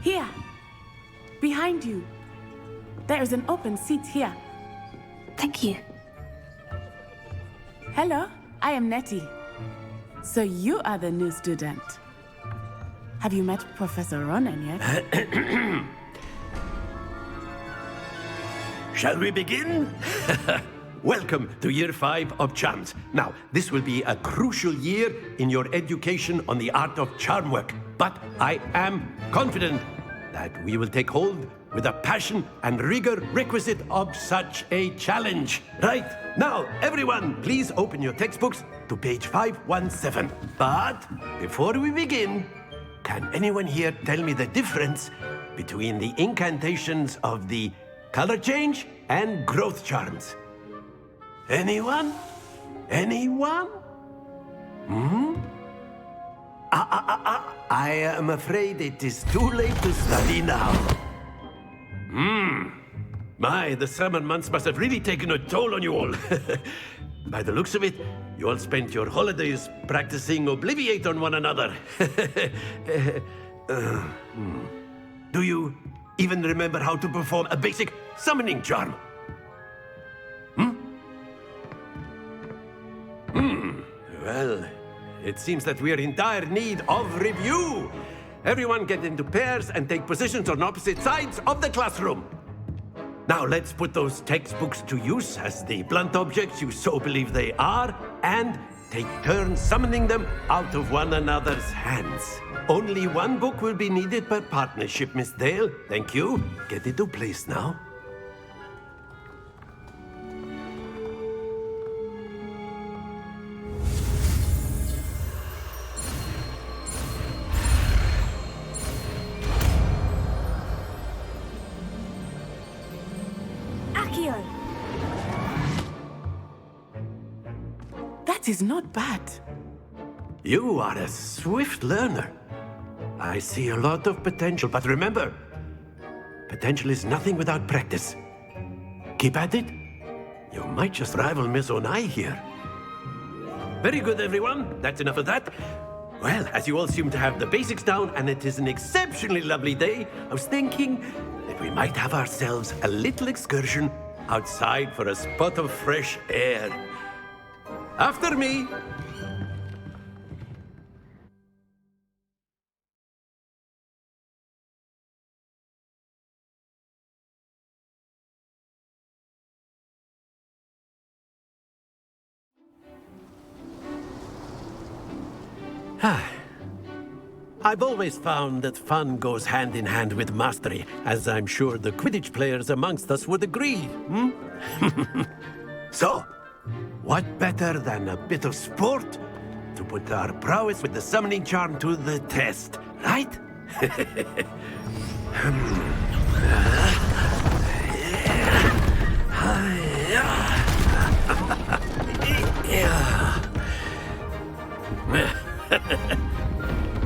Here. Behind you. There is an open seat here. Thank you. Hello, I am Nettie. So you are the new student. Have you met Professor Ronan yet? Shall we begin? Welcome to Year 5 of Charms. Now, this will be a crucial year in your education on the art of charm work. But I am confident that we will take hold with the passion and rigor requisite of such a challenge. Right, now, everyone, please open your textbooks to page 517. But before we begin, can anyone here tell me the difference between the incantations of the color change and growth charms? Anyone? Anyone? I am afraid it is too late to study now. My, the summer months must have really taken a toll on you all. By the looks of it, you all spent your holidays practicing Obliviate on one another. Do you even remember how to perform a basic summoning charm? Well, it seems that we are in dire need of review. Everyone get into pairs and take positions on opposite sides of the classroom. Now let's put those textbooks to use as the blunt objects you so believe they are, and take turns summoning them out of one another's hands. Only one book will be needed per partnership, Miss Dale. Thank you. Get into place now. That is not bad. You are a swift learner. I see a lot of potential, but remember, potential is nothing without practice. Keep at it. You might just rival Miss Onai here. Very good, everyone. That's enough of that. Well, as you all seem to have the basics down, and it is an exceptionally lovely day, I was thinking that we might have ourselves a little excursion outside for a spot of fresh air. After me. I've always found that fun goes hand in hand with mastery, as I'm sure the Quidditch players amongst us would agree. So, what better than a bit of sport to put our prowess with the summoning charm to the test, right?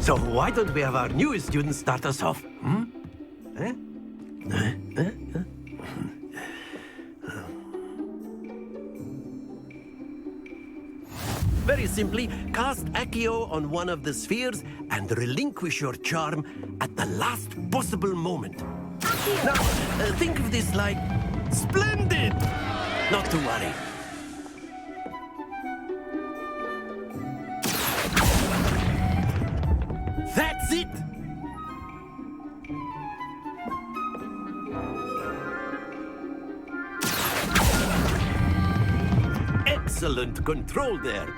So why don't we have our newest student start us off? Very simply, cast Accio on one of the spheres and relinquish your charm at the last possible moment. Now, think of this like splendid! Not to worry. That's it! Excellent control there.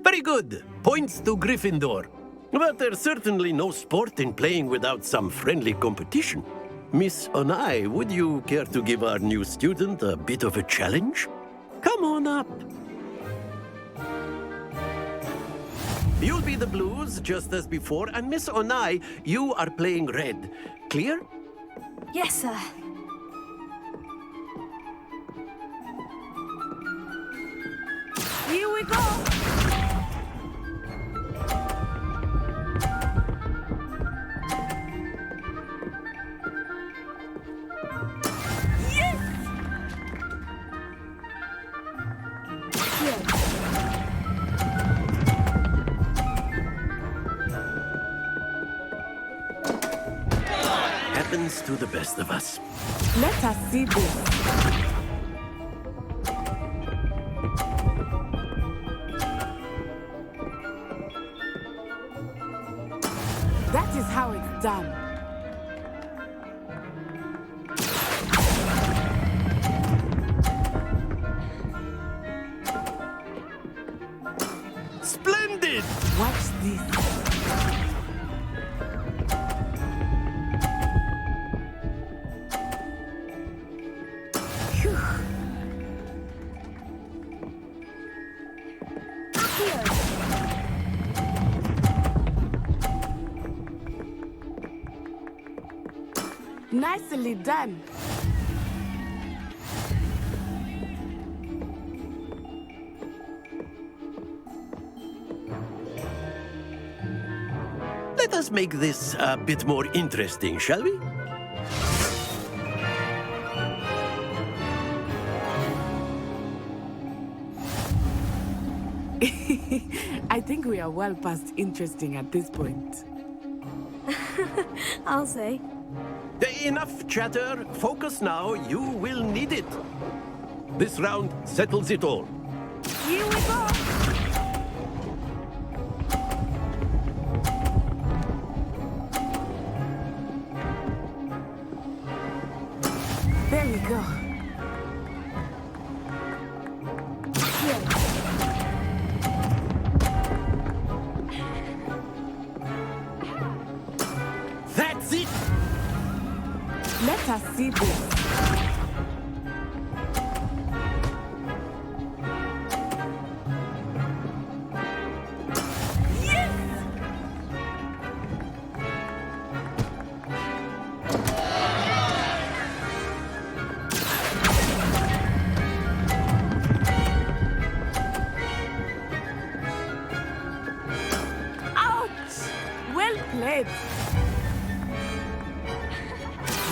Very good. Points to Gryffindor. But there's certainly no sport in playing without some friendly competition. Miss Onai, would you care to give our new student a bit of a challenge? Come on up. You'll be the blues, just as before, and Miss Onai, you are playing red. Clear? Yes, sir. we go! Happens to the best of us. Let us see this. That is how it's done. Splendid! Watch this. Nicely done. Let us make this a bit more interesting, shall we? I think we are well past interesting at this point. I'll say. Enough chatter. Focus now. You will need it. This round settles it all. Here we go. There we go. That's it. Let us see this. Played.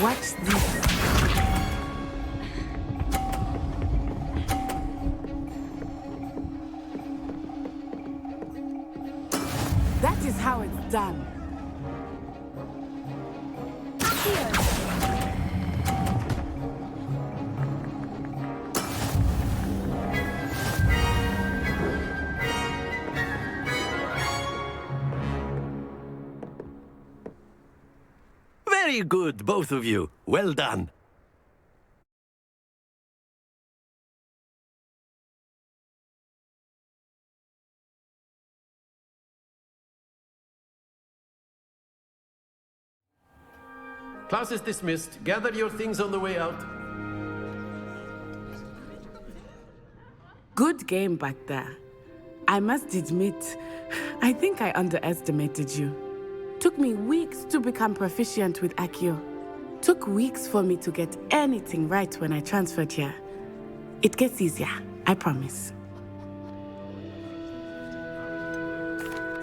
Watch this. That is how it's done. Very good, both of you. Well done. Class is dismissed. Gather your things on the way out. Good game back there. I must admit, I think I underestimated you. Took me weeks to become proficient with Accio. Took weeks for me to get anything right when I transferred here. It gets easier, I promise.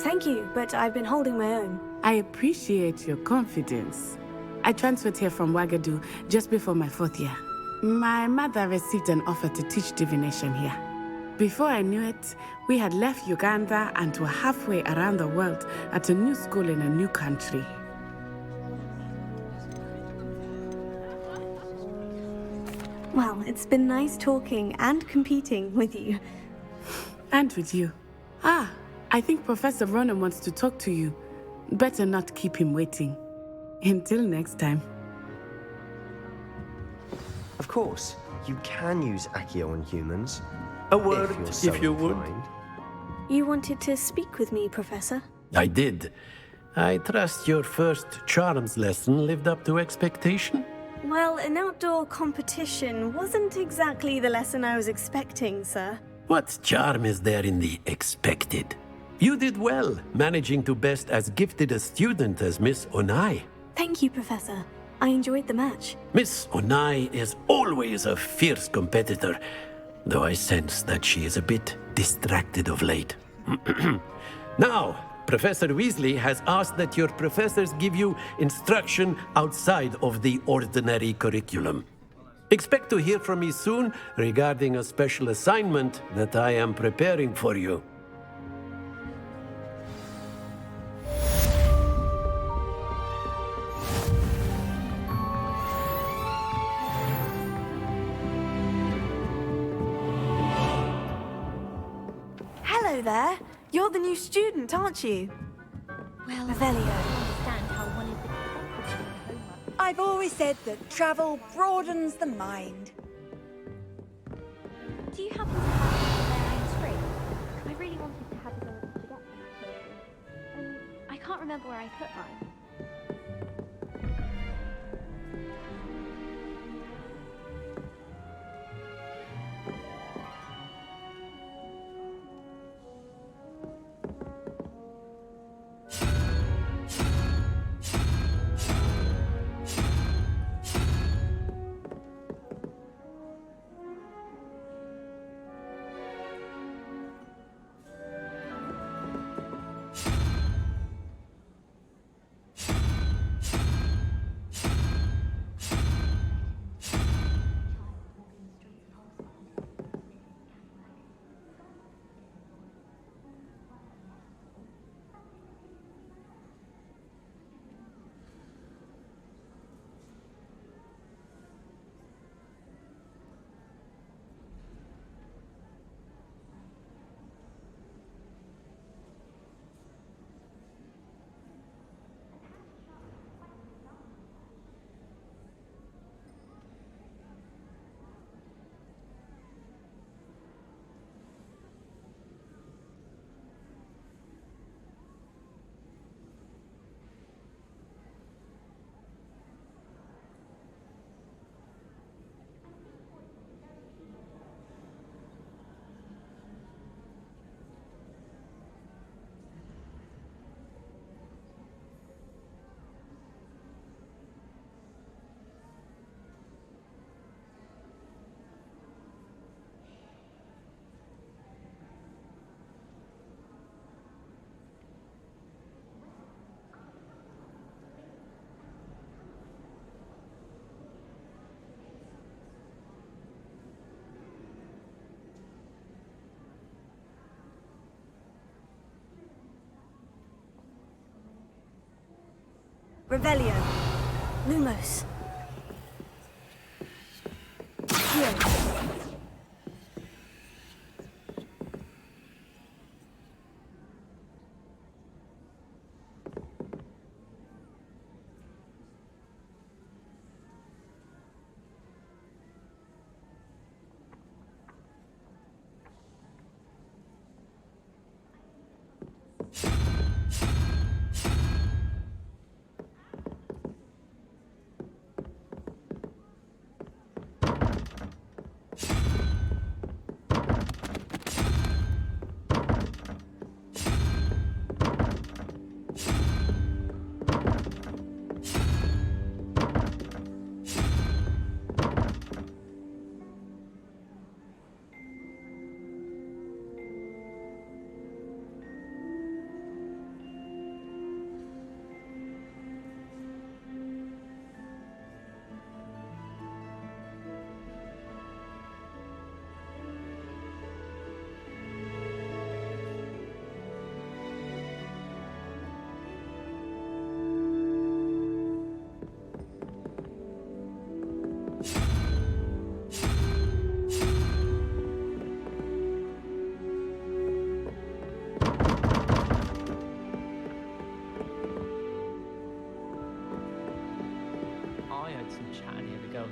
Thank you, but I've been holding my own. I appreciate your confidence. I transferred here from Wagadu just before my 4th year. My mother received an offer to teach divination here. Before I knew it, we had left Uganda and were halfway around the world at a new school in a new country. Well, it's been nice talking and competing with you. And with you. Ah, I think Professor Ronan wants to talk to you. Better not keep him waiting. Until next time. Of course, you can use Accio on humans. A word, if you would. You wanted to speak with me, Professor? I did. I trust your first charms lesson lived up to expectation? Well, an outdoor competition wasn't exactly the lesson I was expecting, sir. What charm is there in the expected? You did well, managing to best as gifted a student as Miss Onai. Thank you, Professor. I enjoyed the match. Miss Onai is always a fierce competitor. though I sense that she is a bit distracted of late. Now, Professor Weasley has asked that your professors give you instruction outside of the ordinary curriculum. Expect to hear from me soon regarding a special assignment that I am preparing for you. Hello there. You're the new student, aren't you? Well, Revelio. I've always said that travel broadens the mind. Do you happen to have a screen? I really wanted to have a go at the forgetfulness. I can't remember where I put mine. Revelio. Lumos. Here.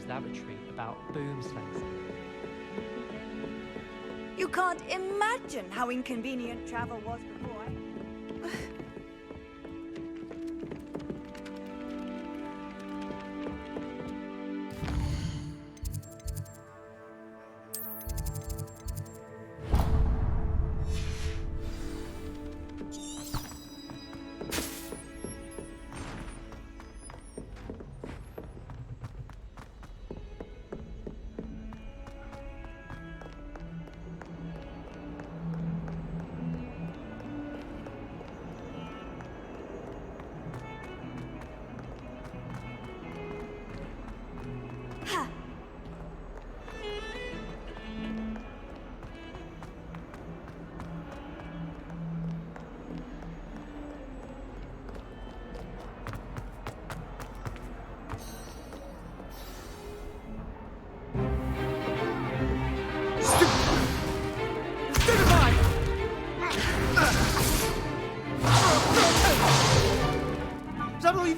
Lavatory about boom sleds. You can't imagine how inconvenient travel was before.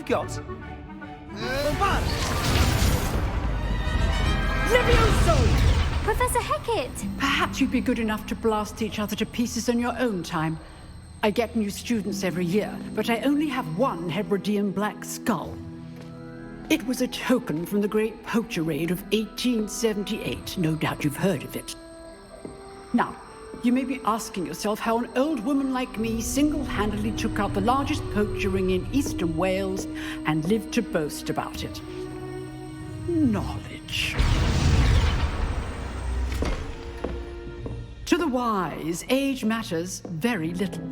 got? Levioso! Professor Hecat! Perhaps you'd be good enough to blast each other to pieces in your own time. I get new students every year, but I only have one Hebridean black skull. It was a token from the Great Poacher Raid of 1878. No doubt you've heard of it. Now, you may be asking yourself how an old woman like me single-handedly took out the largest poacher ring in eastern Wales and lived to boast about it. Knowledge. To the wise, age matters very little.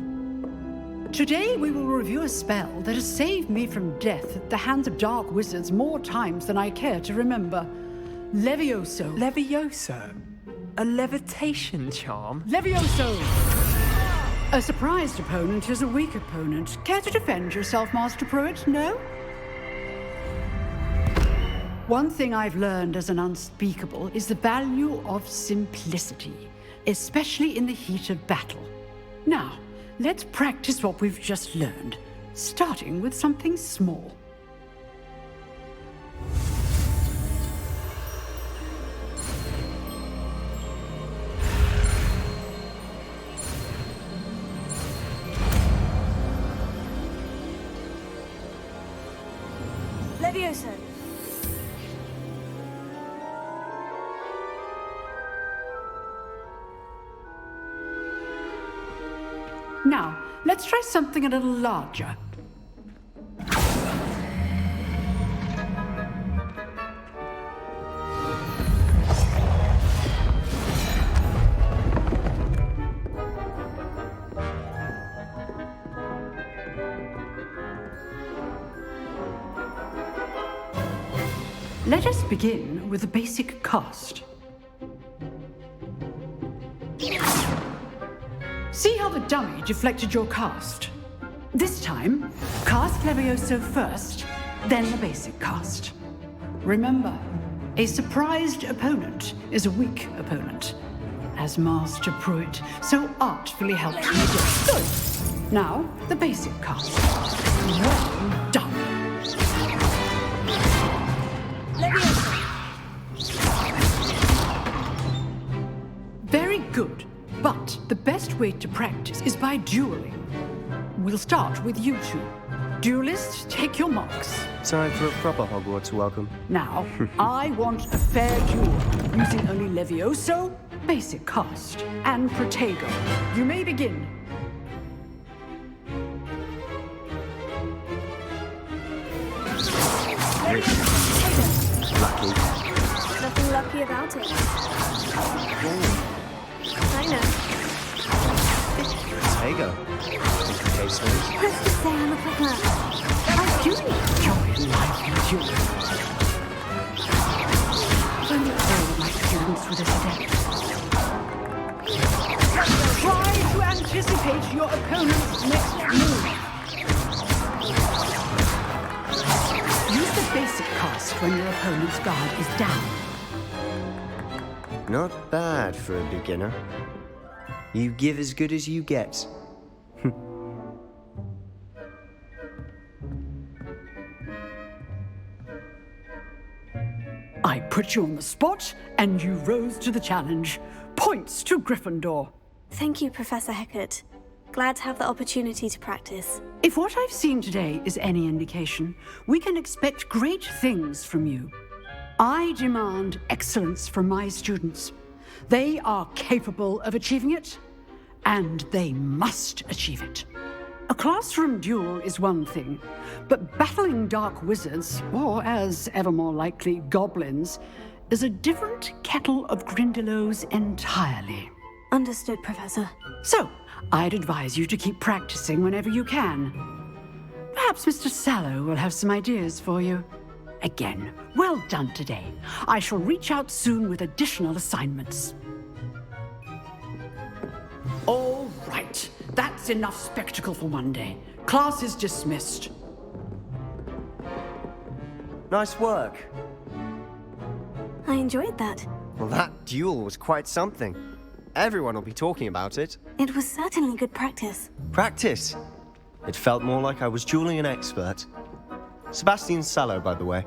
Today we will review a spell that has saved me from death at the hands of dark wizards more times than I care to remember. Levioso. Levioso? A levitation charm? Levioso! A surprised opponent is a weak opponent. Care to defend yourself, Master Pruitt? No? One thing I've learned as an unspeakable is the value of simplicity, especially in the heat of battle. Now, let's practice what we've just learned, starting with something small. Levioso. Now, let's try something a little larger. Let us begin with a basic cast. See how the dummy deflected your cast? This time, cast Levioso first, then the basic cast. Remember, a surprised opponent is a weak opponent, as Master Pruitt so artfully helped me do. Good. Now, the basic cast. Well done. Very good. But the best way to practice is by dueling. We'll start with you two. Duelists, take your marks. Time for a proper Hogwarts welcome. Now, I want a fair duel, using only Levioso, basic cast, and Protego. You may begin. Lucky. Nothing lucky about it. I know. Protego. Tasteless. Let's just say I'm a clever. I do enjoy life in duel. Only all of my students with a step. Try to anticipate your opponent's next move. Use the basic cast when your opponent's guard is down. Not bad for a beginner. You give as good as you get. I put you on the spot, and you rose to the challenge. Points to Gryffindor. Thank you, Professor Hecat. Glad to have the opportunity to practice. If what I've seen today is any indication, we can expect great things from you. I demand excellence from my students. They are capable of achieving it, and they must achieve it. A classroom duel is one thing, but battling dark wizards, or as ever more likely, goblins, is a different kettle of Grindylows entirely. Understood, Professor. So, I'd advise you to keep practicing whenever you can. Perhaps Mr. Sallow will have some ideas for you. Again, well done today. I shall reach out soon with additional assignments. All right. That's enough spectacle for one day. Class is dismissed. Nice work. I enjoyed that. Well, that duel was quite something. Everyone will be talking about it. It was certainly good practice. Practice? It felt more like I was dueling an expert. Sebastian Sallow, by the way.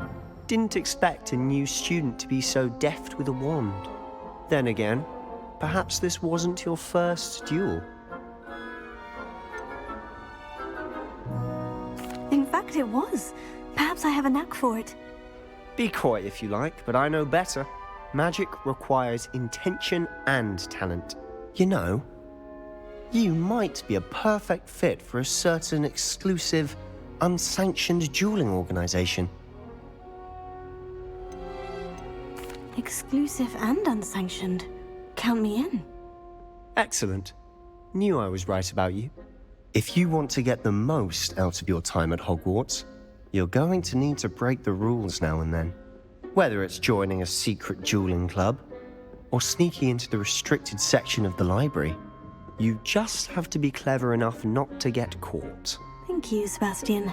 Didn't expect a new student to be so deft with a wand. Then again, perhaps this wasn't your first duel. In fact, it was. Perhaps I have a knack for it. Be coy if you like, but I know better. Magic requires intention and talent. You know, you might be a perfect fit for a certain exclusive, unsanctioned dueling organization. Exclusive and unsanctioned. Count me in. Excellent. Knew I was right about you. If you want to get the most out of your time at Hogwarts, you're going to need to break the rules now and then. Whether it's joining a secret dueling club, or sneaking into the restricted section of the library, you just have to be clever enough not to get caught. Thank you, Sebastian.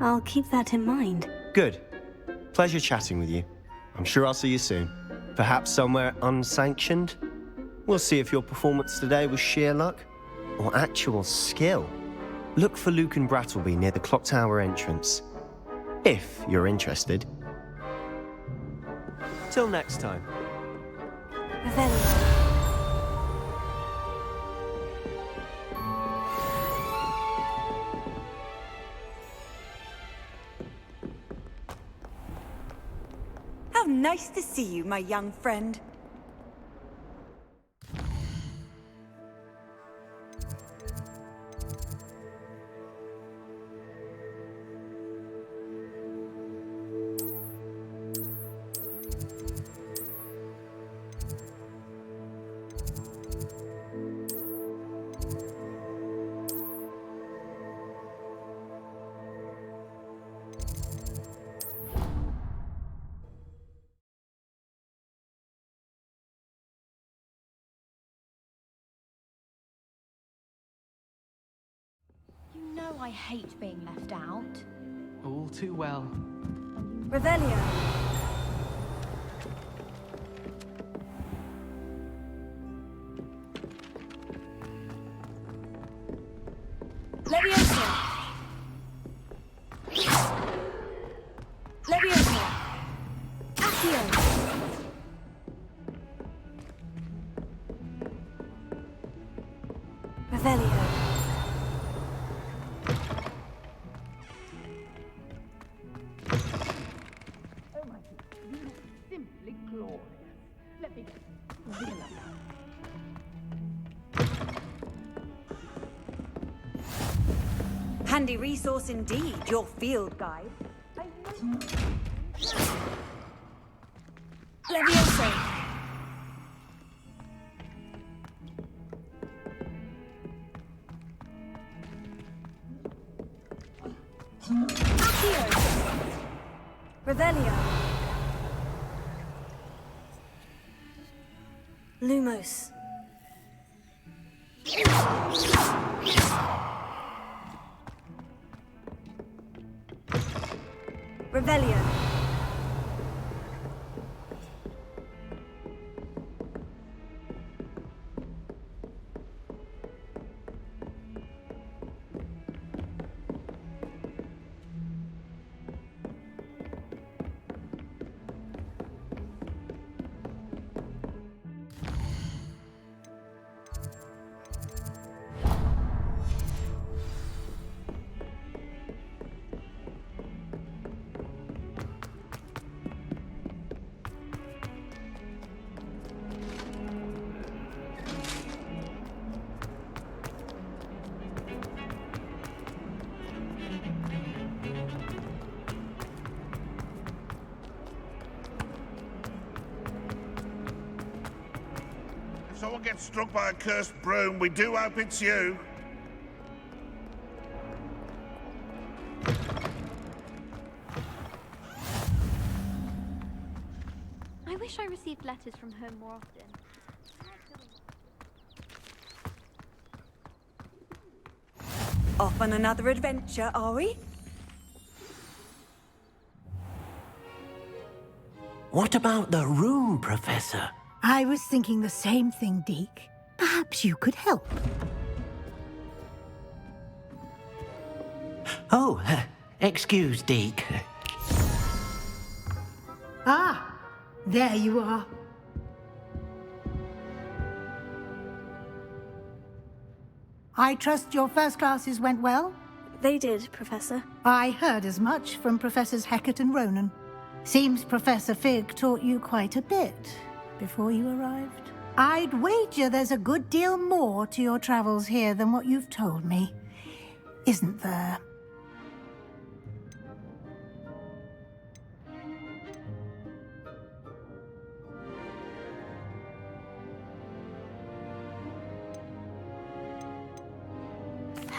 I'll keep that in mind. Good. Pleasure chatting with you. I'm sure I'll see you soon. Perhaps somewhere unsanctioned? We'll see if your performance today was sheer luck or actual skill. Look for Luke and Brattleby near the clock tower entrance, if you're interested. Till next time. How nice to see you, my young friend. You know I hate being left out. All too well. Revelio. Leviosa. Leviosa. Accio. Revelio. Handy resource indeed, your field guide. Leviosa. Accio. Revelio. Lumos. Revelio. If someone gets struck by a cursed broom, we do hope it's you. I wish I received letters from home more often. Off on another adventure, are we? What about the room, Professor? I was thinking the same thing, Deke. Perhaps you could help. Oh, Excuse, Deke. Ah, there you are. I trust your first classes went well? They did, Professor. I heard as much from Professors Hecat and Ronan. Seems Professor Fig taught you quite a bit before you arrived. I'd wager there's a good deal more to your travels here than what you've told me, isn't there?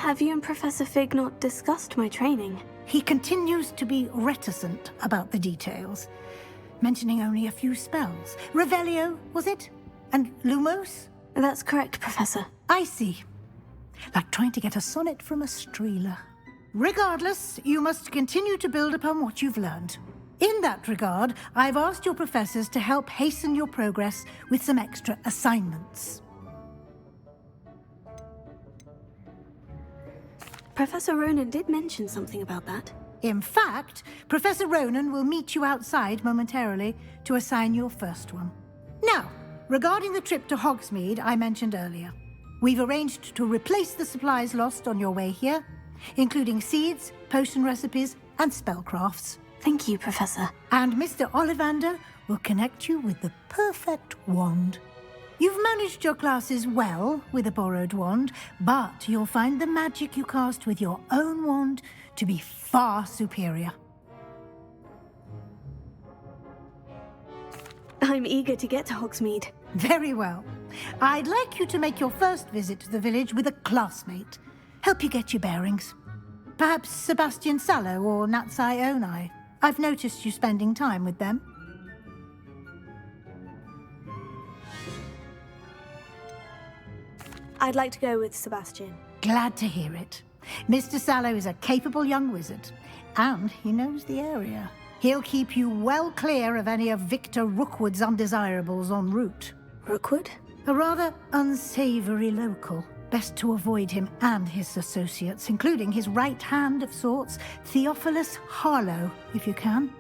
Have you and Professor Fig not discussed my training? He continues to be reticent about the details, mentioning only a few spells. Revelio, was it? And Lumos? That's correct, Professor. I see. Like trying to get a sonnet from a streeler. Regardless, you must continue to build upon what you've learned. In that regard, I've asked your professors to help hasten your progress with some extra assignments. Professor Ronan did mention something about that. In fact, Professor Ronan will meet you outside momentarily to assign your first one. Now, regarding the trip to Hogsmeade I mentioned earlier, we've arranged to replace the supplies lost on your way here, including seeds, potion recipes, and spellcrafts. Thank you, Professor. And Mr. Ollivander will connect you with the perfect wand. You've managed your classes well with a borrowed wand, but you'll find the magic you cast with your own wand to be far superior. I'm eager to get to Hogsmeade. Very well. I'd like you to make your first visit to the village with a classmate. Help you get your bearings. Perhaps Sebastian Sallow or Natsai Onai. I've noticed you spending time with them. I'd like to go with Sebastian. Glad to hear it. Mr. Sallow is a capable young wizard, and he knows the area. He'll keep you well clear of any of Victor Rookwood's undesirables en route. Rookwood? A rather unsavory local. Best to avoid him and his associates, including his right hand of sorts, Theophilus Harlow, if you can.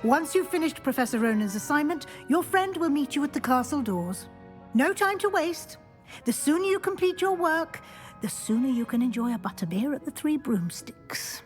Once you've finished Professor Ronan's assignment, your friend will meet you at the castle doors. No time to waste. The sooner you complete your work, the sooner you can enjoy a butterbeer at the Three Broomsticks.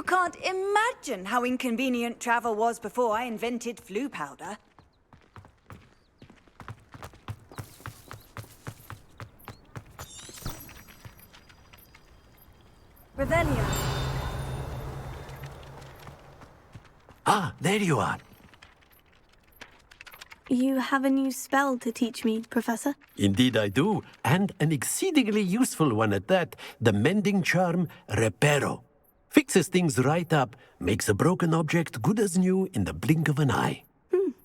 can't imagine how inconvenient travel was before I invented flu powder. Revelio. Ah, there you are. You have a new spell to teach me, Professor? Indeed I do, and an exceedingly useful one at that. The mending charm, Reparo. Fixes things right up, makes a broken object good as new in the blink of an eye.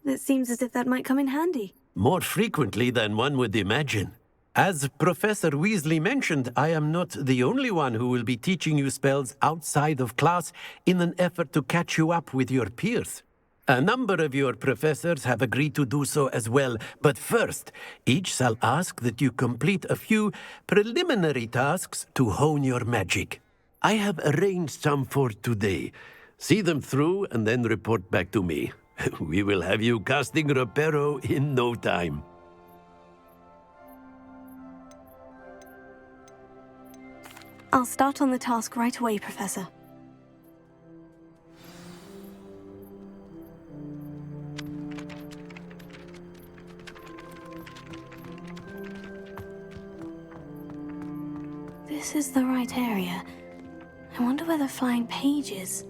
It seems as if that might come in handy. More frequently than one would imagine. As Professor Weasley mentioned, I am not the only one who will be teaching you spells outside of class in an effort to catch you up with your peers. A number of your professors have agreed to do so as well, but first, each shall ask that you complete a few preliminary tasks to hone your magic. I have arranged some for today. See them through and then report back to me. We will have you casting Reparo in no time. I'll start on the task right away, Professor. This is the right area. I wonder where the flying page is.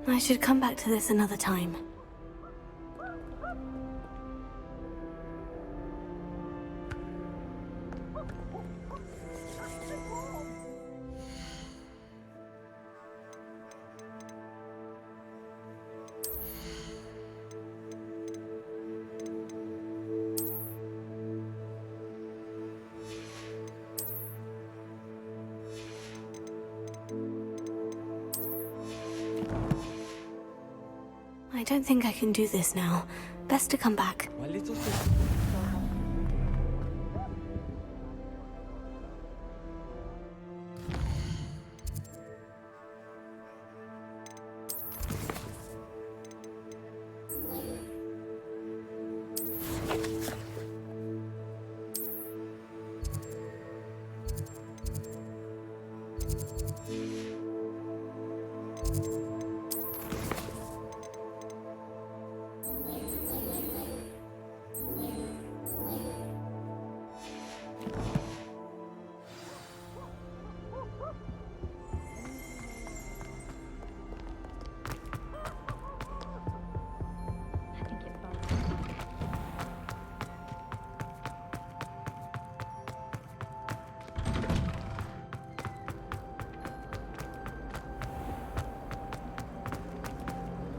I should come back to this another time. I don't think I can do this now. Best to come back. My little sister.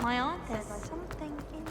My aunt says something in...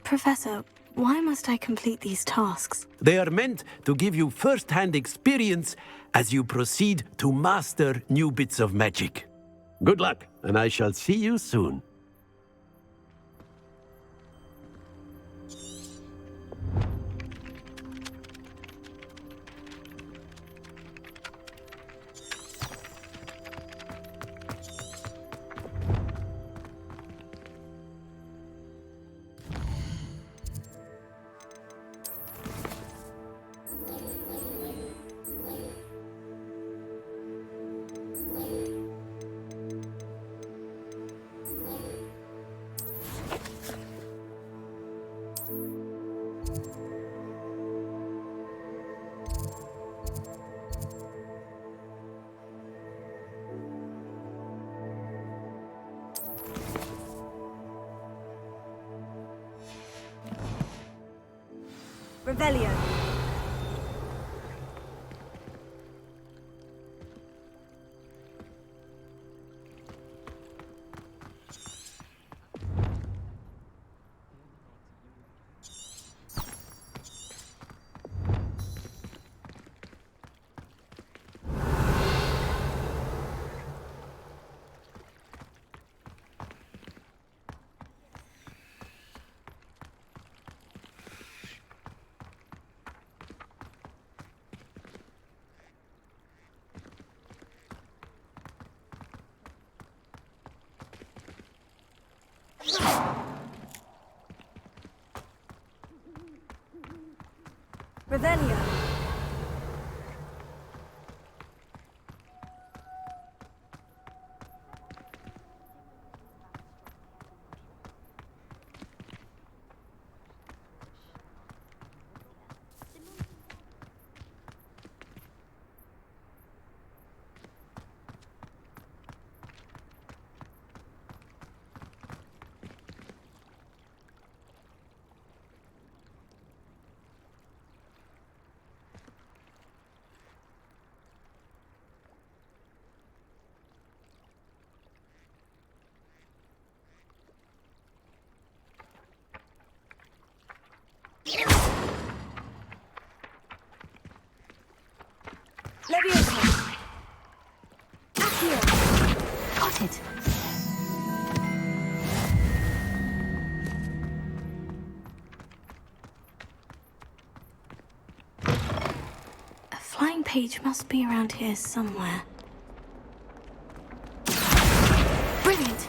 Professor, why must I complete these tasks? They are meant to give you first-hand experience as you proceed to master new bits of magic. Good luck, and I shall see you soon. Revelio. Revelio. Leviosa. Accio. Got it. A flying page must be around here somewhere. Brilliant!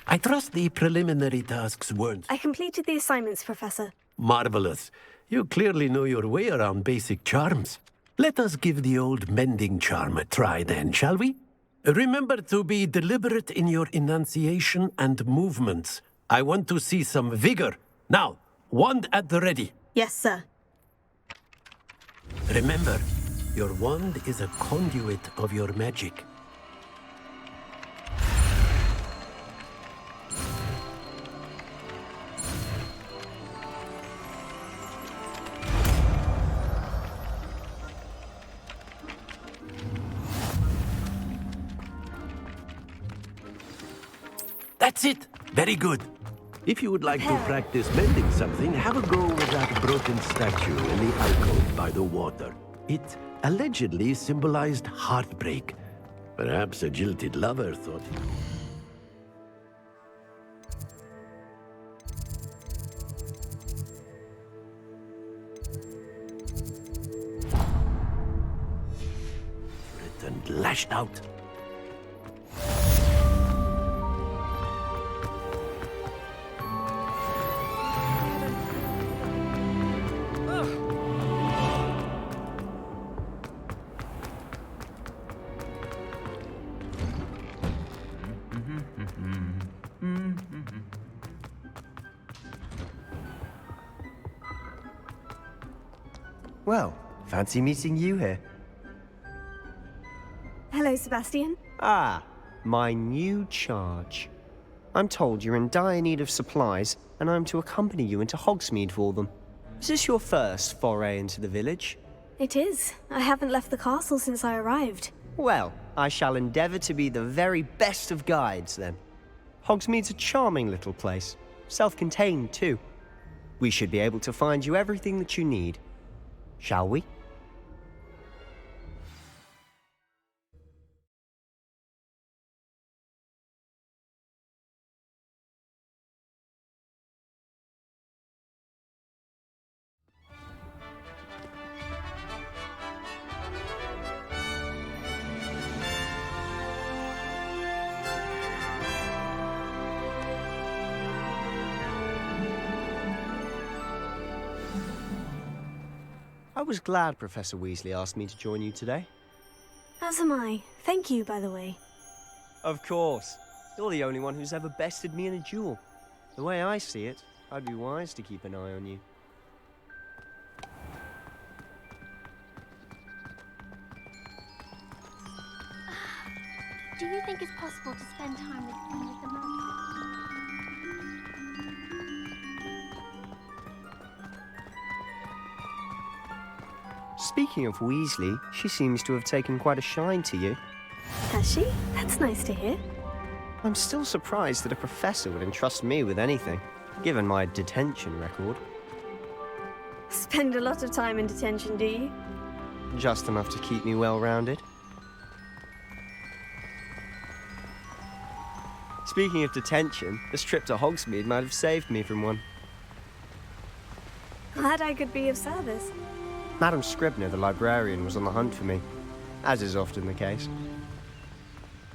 I trust the preliminary tasks weren't I completed the assignments, Professor. marvelous. You clearly know your way around basic charms. Let us give the old mending charm a try then, shall we? Remember to be deliberate in your enunciation and movements. I want to see some vigor. Now, wand at the ready. Yes, sir. Remember, your wand is a conduit of your magic. That's it! Very good. If you would like to practice mending something, have a go with that broken statue in the alcove by the water. It allegedly symbolized heartbreak. Perhaps a jilted lover thought it. And lashed out. Well, fancy meeting you here. Hello, Sebastian. Ah, my new charge. I'm told you're in dire need of supplies, and I'm to accompany you into Hogsmeade for them. Is this your first foray into the village? It is. I haven't left the castle since I arrived. Well, I shall endeavour to be the very best of guides, then. Hogsmeade's a charming little place. Self-contained, too. We should be able to find you everything that you need. Shall we? I was glad Professor Weasley asked me to join you today. As am I. Thank you, by the way. Of course. You're the only one who's ever bested me in a duel. The way I see it, I'd be wise to keep an eye on you. Do you think it's possible to spend time with me at the moment? Speaking of Weasley, she seems to have taken quite a shine to you. Has she? That's nice to hear. I'm still surprised that a professor would entrust me with anything, given my detention record. Spend a lot of time in detention, do you? Just enough to keep me well-rounded. Speaking of detention, this trip to Hogsmeade might have saved me from one. Glad I could be of service. Madam Scribner, the librarian, was on the hunt for me, as is often the case.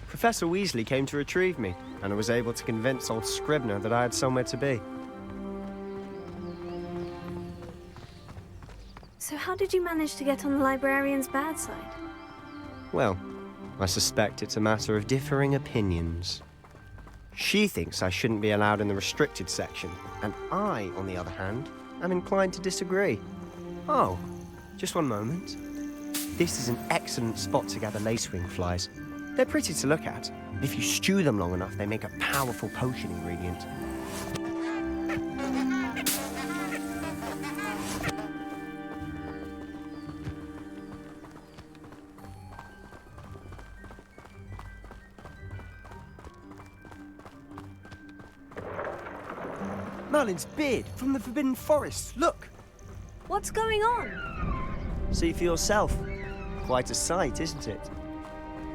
Professor Weasley came to retrieve me, and I was able to convince old Scribner that I had somewhere to be. So how did you manage to get on the librarian's bad side? Well, I suspect it's a matter of differing opinions. She thinks I shouldn't be allowed in the restricted section, and I, on the other hand, am inclined to disagree. Oh, just one moment. This is an excellent spot to gather lacewing flies. They're pretty to look at. If you stew them long enough, they make a powerful potion ingredient. Merlin's beard from the Forbidden Forest. Look! What's going on? See for yourself. Quite a sight, isn't it?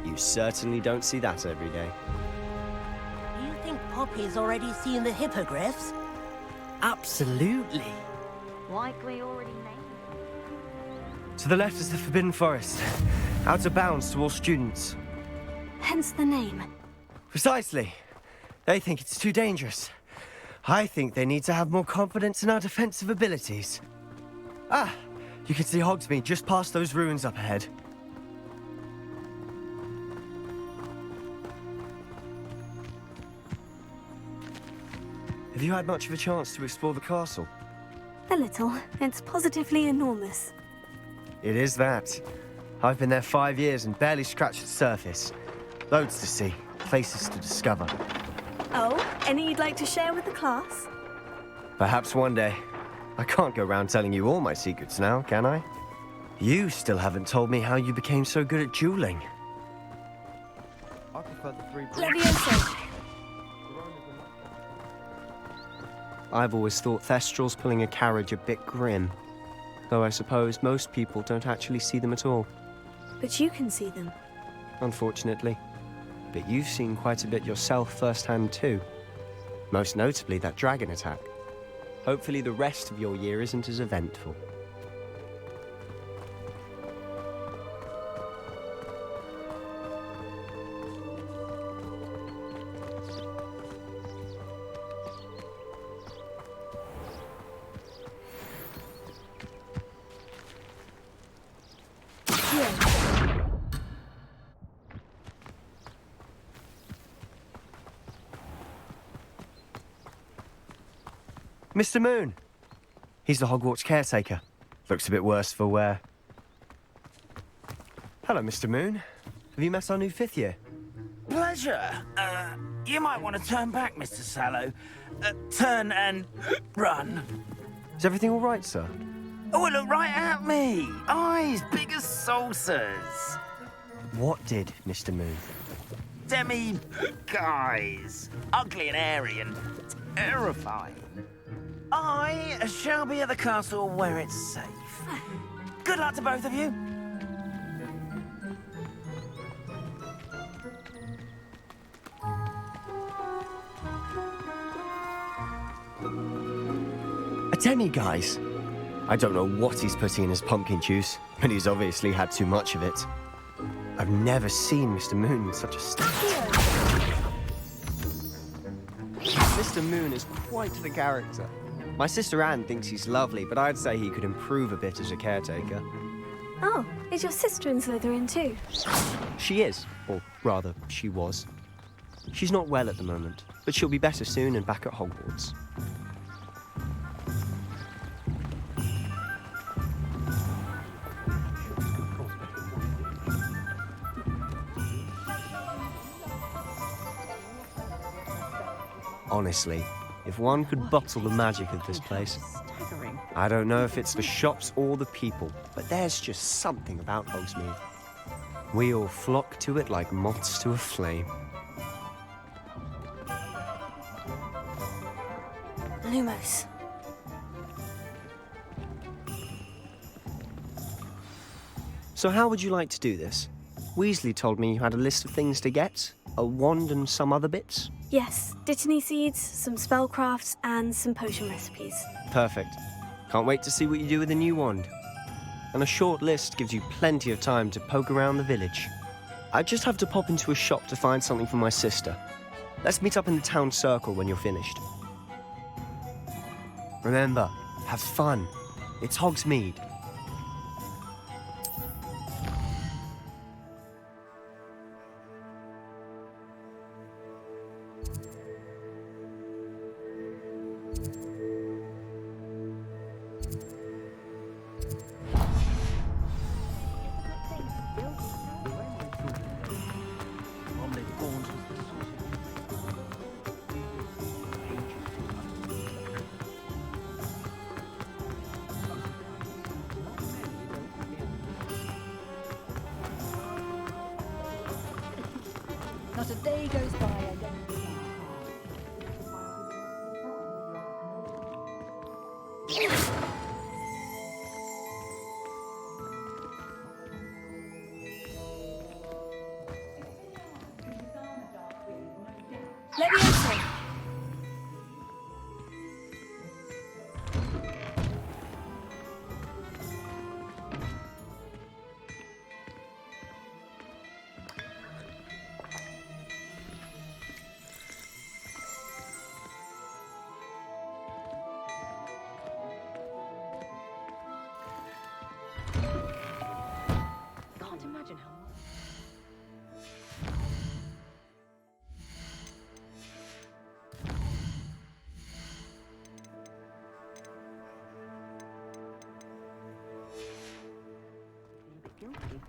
You certainly don't see that every day. You think Poppy's already seen the hippogriffs? Absolutely. Likely already named. To the left is the Forbidden Forest. Out of bounds to all students. Hence the name. Precisely. They think it's too dangerous. I think they need to have more confidence in our defensive abilities. Ah, you can see Hogsmeade just past those ruins up ahead. Have you had much of a chance to explore the castle? A little. It's positively enormous. It is that. I've been there 5 years and barely scratched the surface. Loads to see, places to discover. Oh, any you'd like to share with the class? Perhaps one day. I can't go around telling you all my secrets now, can I? You still haven't told me how you became so good at dueling. I prefer the three. Leviosa. I've always thought Thestrals pulling a carriage a bit grim. Though I suppose most people don't actually see them at all. But you can see them. Unfortunately. But you've seen quite a bit yourself firsthand too. Most notably that dragon attack. Hopefully the rest of your year isn't as eventful. Mr. Moon. He's the Hogwarts caretaker. Looks a bit worse for wear. Hello, Mr. Moon. Have you met our new 5th year? Pleasure. You might want to turn back, Mr. Sallow. Turn and run. Is everything all right, sir? Oh, look right at me. Eyes big as saucers. What did, Mr. Moon? Guys. Ugly and airy and terrifying. I shall be at the castle where it's safe. Good luck to both of you. A demi-guise? I don't know what he's putting in his pumpkin juice, but he's obviously had too much of it. I've never seen Mr. Moon in such a state. Mr. Moon is quite the character. My sister Anne thinks he's lovely, but I'd say he could improve a bit as a caretaker. Oh, is your sister in Slytherin too? She is, or rather, she was. She's not well at the moment, but she'll be better soon and back at Hogwarts. Honestly, if one could bottle the magic of this place. I don't know if it's the shops or the people, but there's just something about Hogsmeade. We all flock to it like moths to a flame. Lumos. So how would you like to do this? Weasley told me you had a list of things to get, a wand and some other bits. Yes, Dittany seeds, some spellcrafts, and some potion recipes. Perfect. Can't wait to see what you do with the new wand. And a short list gives you plenty of time to poke around the village. I just have to pop into a shop to find something for my sister. Let's meet up in the town circle when you're finished. Remember, have fun. It's Hogsmeade. Not a day goes by I don't... Leviosa! Can't imagine how much... Guilty.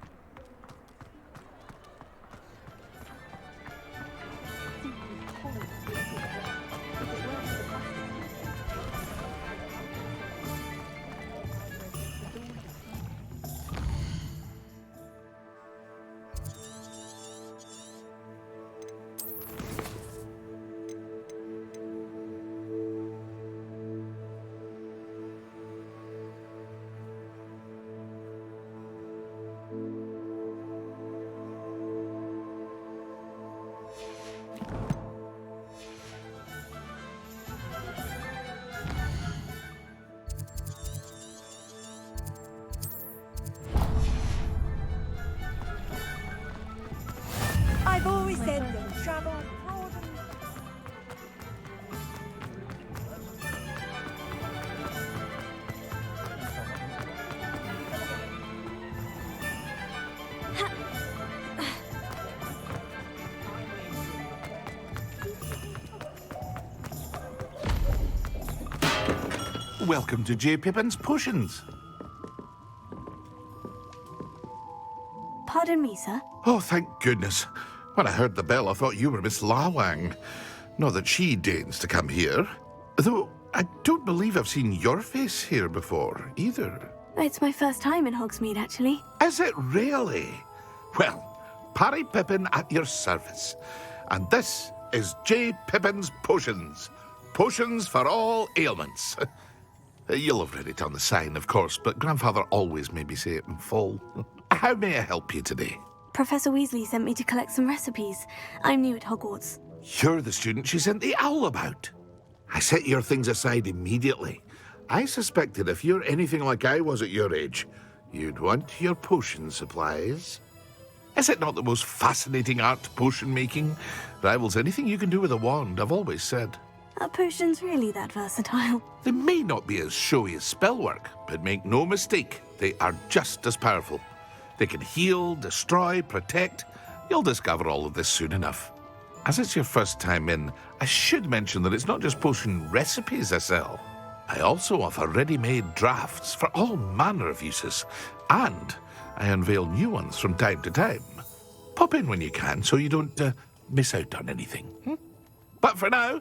I've always said that travel broadens. Welcome to J. Pippin's Potions. Pardon me, sir. Oh, thank goodness. When I heard the bell, I thought you were Miss Lawang. Not that she deigns to come here. Though, I don't believe I've seen your face here before, either. It's my first time in Hogsmeade, actually. Is it really? Well, Parry Pippin at your service. And this is J. Pippin's Potions. Potions for all ailments. You'll have read it on the sign, of course, but Grandfather always made me say it in full. How may I help you today? Professor Weasley sent me to collect some recipes. I'm new at Hogwarts. You're the student she sent the owl about. I set your things aside immediately. I suspected if you're anything like I was at your age, you'd want your potion supplies. Is it not the most fascinating art, potion making? Rivals anything you can do with a wand, I've always said. Are potions really that versatile? They may not be as showy as spellwork, but make no mistake, they are just as powerful. They can heal, destroy, protect. You'll discover all of this soon enough. As it's your first time in, I should mention that it's not just potion recipes I sell. I also offer ready-made drafts for all manner of uses, and I unveil new ones from time to time. Pop in when you can so you don't miss out on anything. But for now,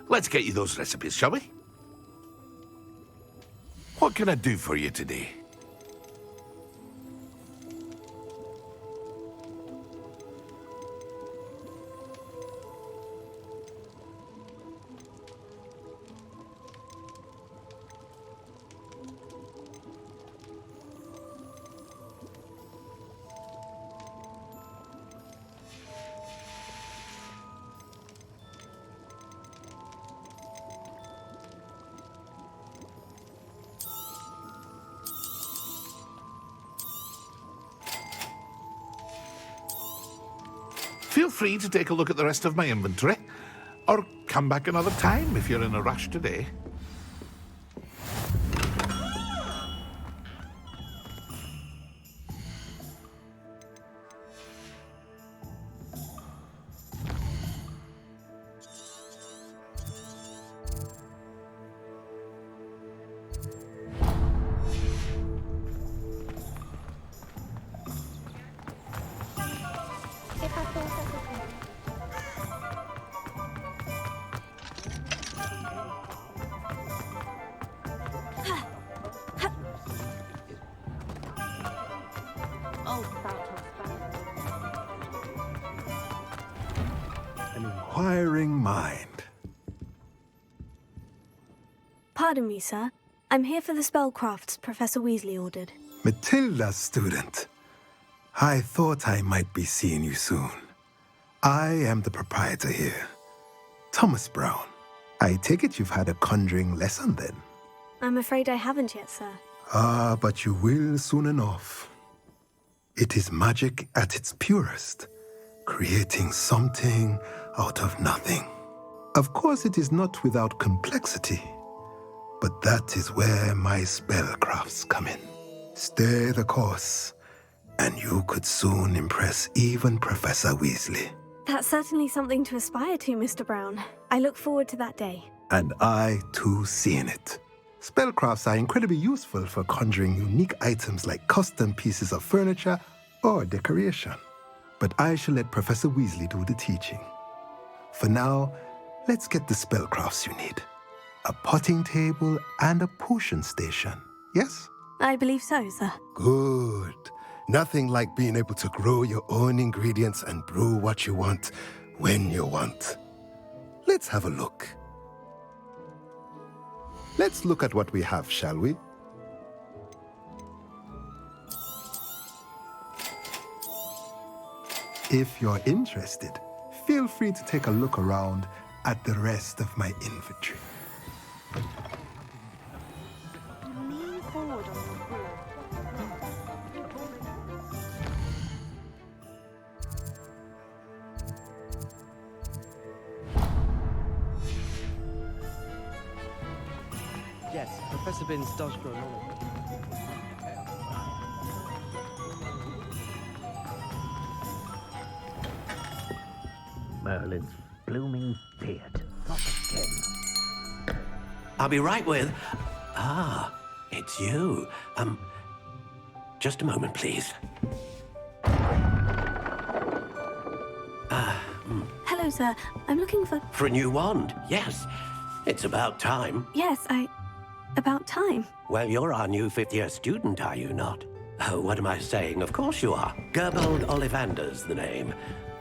let's get you those recipes, shall we? What can I do for you today? Feel free to take a look at the rest of my inventory, or come back another time if you're in a rush today. An inquiring mind. Pardon me, sir. I'm here for the spellcrafts Professor Weasley ordered. Matilda's student. I thought I might be seeing you soon. I am the proprietor here, Thomas Brown. I take it you've had a conjuring lesson then? I'm afraid I haven't yet, sir. Ah, but you will soon enough. It is magic at its purest, creating something out of nothing. Of course, it is not without complexity, but that is where my spellcrafts come in. Stay the course, and you could soon impress even Professor Weasley. That's certainly something to aspire to, Mr. Brown. I look forward to that day. And I, too, seeing it. Spellcrafts are incredibly useful for conjuring unique items like custom pieces of furniture or decoration. But I shall let Professor Weasley do the teaching. For now, let's get the spellcrafts you need. A potting table and a potion station, yes? I believe so, sir. Good. Nothing like being able to grow your own ingredients and brew what you want when you want. Let's have a look. Let's look at what we have, shall we? If you're interested, feel free to take a look around at the rest of my inventory. Lean forward on your pillow. Yes, Professor Binns does grow knowledge. Merlin's blooming beard. Not again. I'll be right with... Ah, it's you. Just a moment, please. Hello, sir. I'm looking for... For a new wand, yes. It's about time. Yes, About time. Well, you're our new fifth-year student, are you not? Oh, what am I saying? Of course you are. Gerbold Ollivander's the name.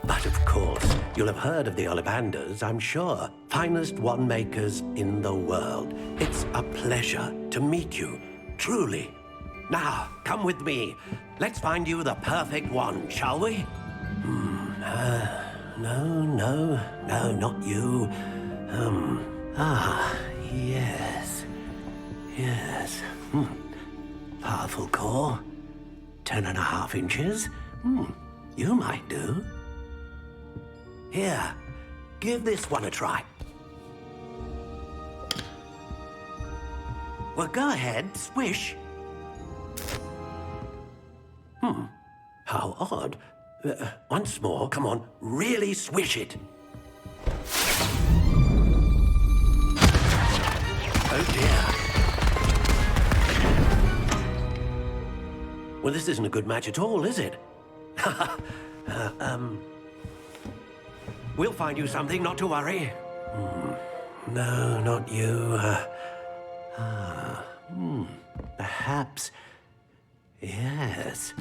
But of course, you'll have heard of the Ollivanders, I'm sure. Finest wand makers in the world. It's a pleasure to meet you, truly. Now, come with me. Let's find you the perfect wand, shall we? No, not you. Yes. Powerful core. 10.5 inches. You might do. Here, give this one a try. Well, go ahead, swish. How odd. Once more, come on, really swish it. Oh dear. Well, this isn't a good match at all, is it? We'll find you something, not to worry. No, not you. Perhaps. Yes.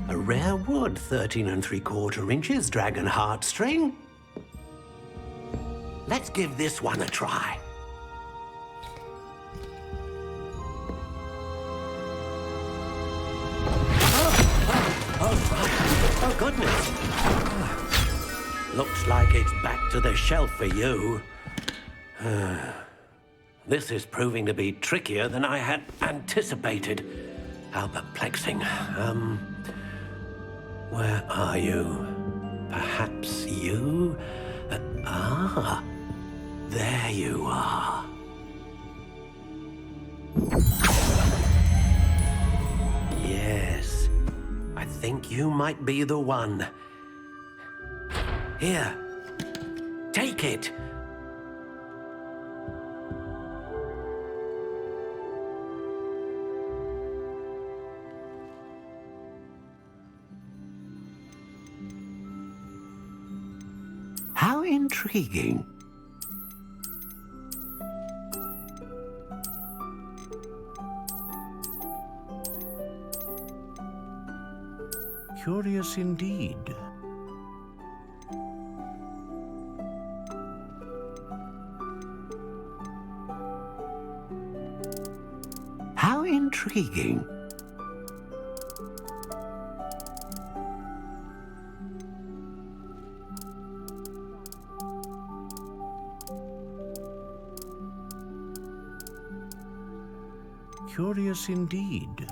A rare wood, 13 3/4 inches, dragon heartstring. Let's give this one a try. Oh, goodness. Looks like it's back to the shelf for you. This is proving to be trickier than I had anticipated. How perplexing. Where are you? Perhaps you? There you are. Yes, I think you might be the one. Here, take it. How intriguing. Curious indeed. How intriguing. Curious indeed.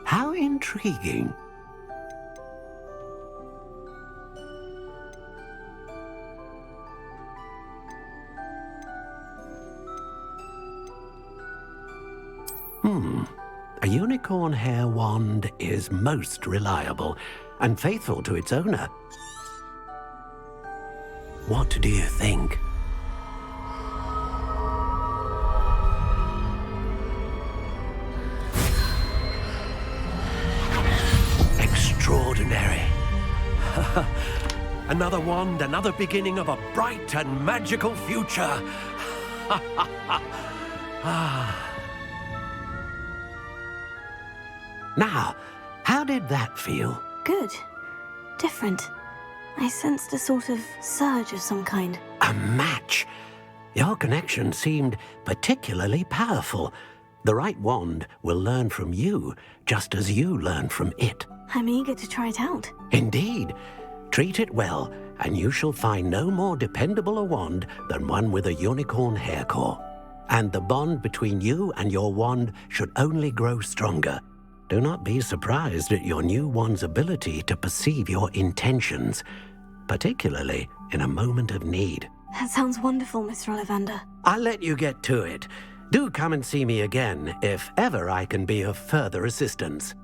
How intriguing. A unicorn hair wand is most reliable and faithful to its owner. What do you think? Extraordinary. Another wand, another beginning of a bright and magical future. Now, how did that feel? Good. Different. I sensed a sort of surge of some kind. A match. Your connection seemed particularly powerful. The right wand will learn from you, just as you learn from it. I'm eager to try it out. Indeed. Treat it well, and you shall find no more dependable a wand than one with a unicorn hair core. And the bond between you and your wand should only grow stronger. Do not be surprised at your new wand's ability to perceive your intentions, particularly in a moment of need. That sounds wonderful, Mr. Ollivander. I'll let you get to it. Do come and see me again if ever I can be of further assistance.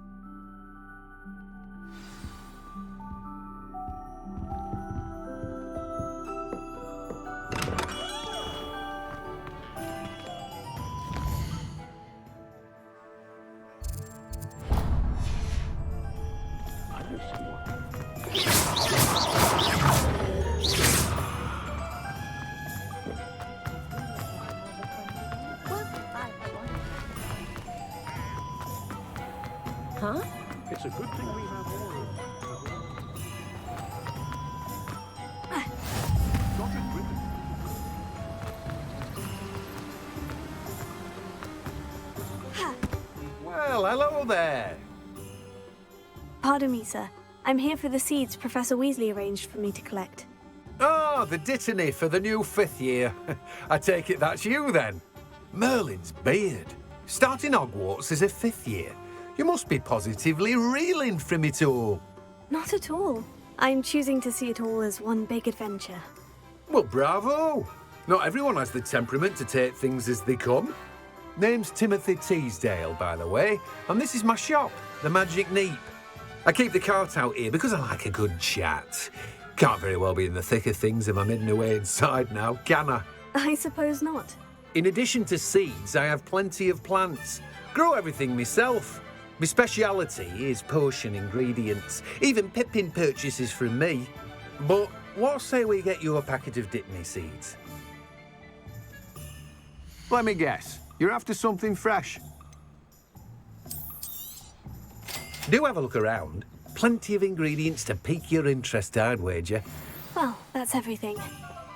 Well, hello there. Pardon me, sir. I'm here for the seeds Professor Weasley arranged for me to collect. Oh, the dittany for the new 5th year. I take it that's you, then. Merlin's beard. Starting Hogwarts as a 5th year. You must be positively reeling from it all. Not at all. I'm choosing to see it all as one big adventure. Well, bravo. Not everyone has the temperament to take things as they come. Name's Timothy Teasdale, by the way, and this is my shop, the Magic Neep. I keep the cart out here because I like a good chat. Can't very well be in the thick of things if I'm hidden away inside now, can I? I suppose not. In addition to seeds, I have plenty of plants. Grow everything myself. My speciality is potion ingredients. Even Pippin purchases from me. But what say we get you a packet of Dittany seeds? Let me guess. You're after something fresh. Do have a look around. Plenty of ingredients to pique your interest, I'd wager. Well, that's everything.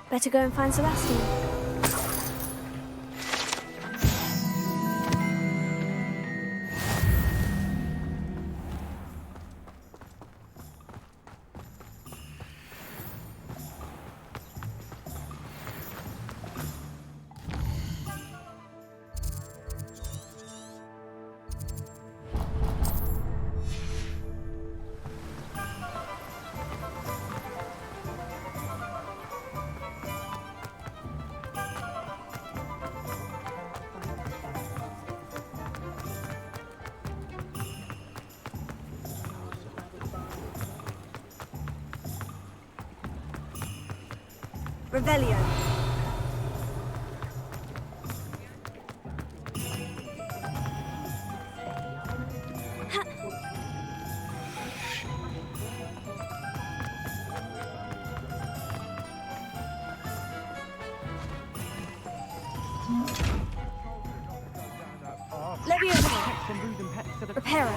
Better go and find Sebastian. Revelio. Leviosa. Reparo.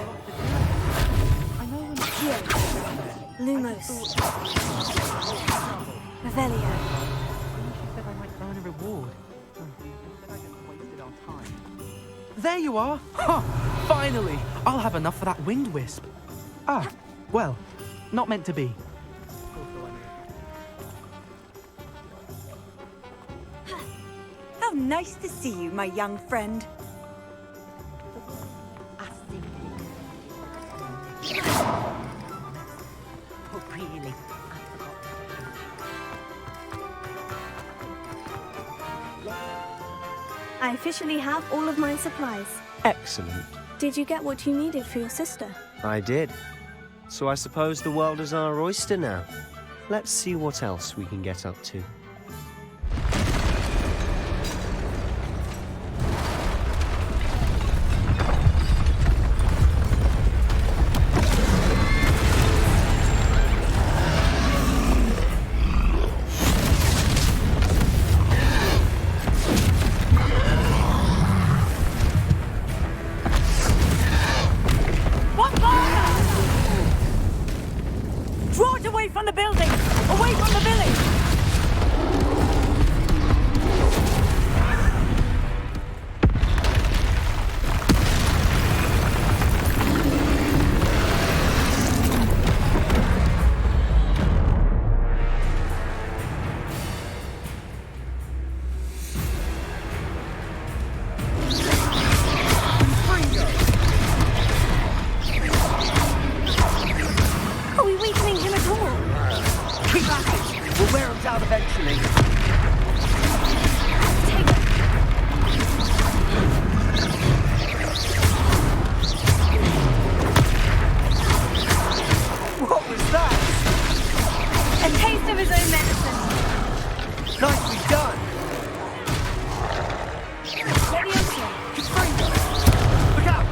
Here. Lumos. Revelio. There you are! Huh, finally! I'll have enough for that wind wisp. Ah, well, not meant to be. How nice to see you, my young friend. Oh, really? I officially have all of my supplies. Excellent. Did you get what you needed for your sister? I did. So I suppose the world is our oyster now. Let's see what else we can get up to. Draw it away from the building! Away from the village! Are we weakening him at all? Keep at it! We'll wear him down eventually. What was that? A taste of his own medicine. Nicely done. Leviosa. Look out!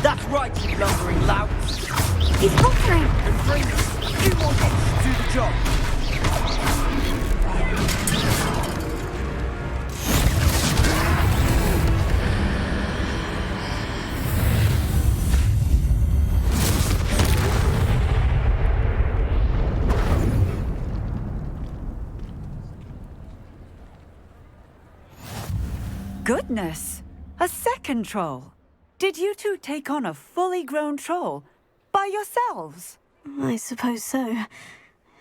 That's right, you lumbering lout. friends, you want us to do the job. Goodness! A second troll. Did you two take on a fully grown troll by yourselves? I suppose so.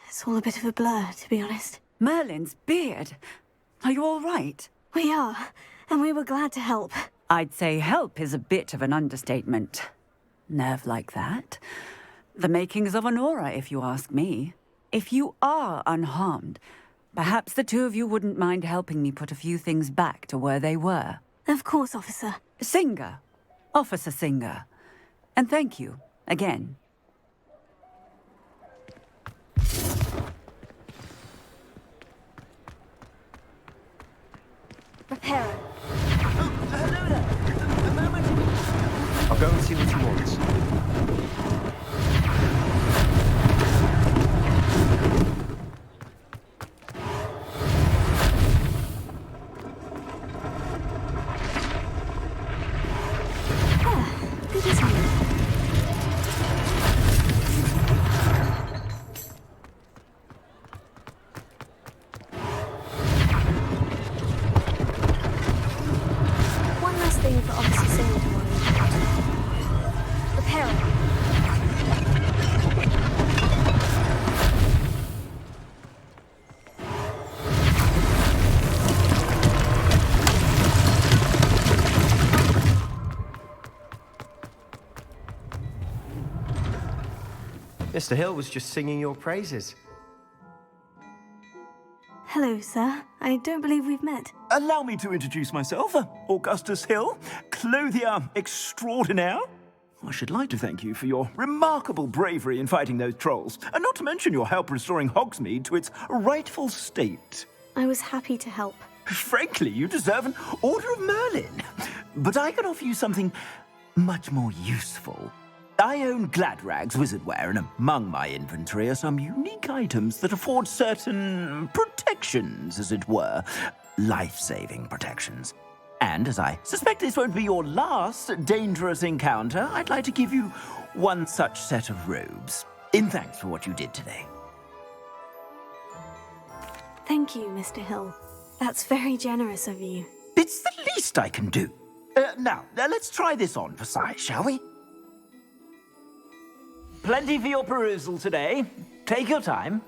It's all a bit of a blur, to be honest. Merlin's beard. Are you all right? We are, and we were glad to help. I'd say help is a bit of an understatement. Nerve like that. The makings of an aura, if you ask me. If you are unharmed, perhaps the two of you wouldn't mind helping me put a few things back to where they were. Of course, officer. Singer. Officer Singer. And thank you, again. Repair it. Hello there. A moment. I'll go and see what you want. Good as new. One last thing for Officer Singer to worry about. Repair it. Mr. Hill was just singing your praises. Hello, sir. I don't believe we've met. Allow me to introduce myself, Augustus Hill, clothier extraordinaire. I should like to thank you for your remarkable bravery in fighting those trolls, and not to mention your help restoring Hogsmeade to its rightful state. I was happy to help. Frankly, you deserve an Order of Merlin. But I can offer you something much more useful. I own Gladrag's wizardware, and among my inventory are some unique items that afford certain protections, as it were. Life-saving protections. And as I suspect this won't be your last dangerous encounter, I'd like to give you one such set of robes, in thanks for what you did today. Thank you, Mr. Hill. That's very generous of you. It's the least I can do. Now, let's try this on for size, shall we? Plenty for your perusal today. Take your time.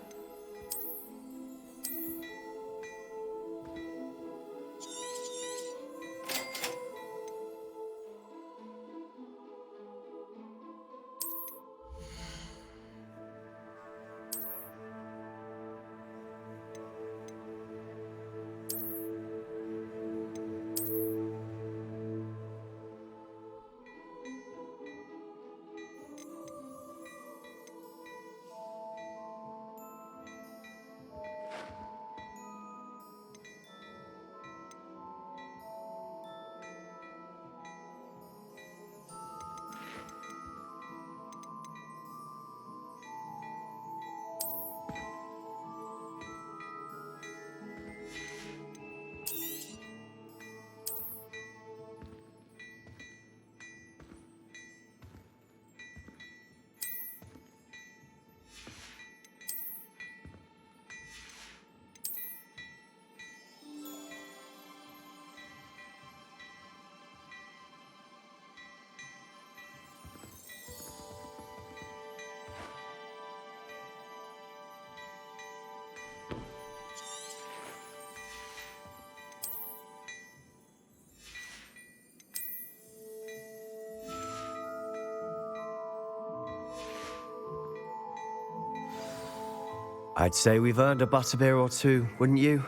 I'd say we've earned a butterbeer or two, wouldn't you?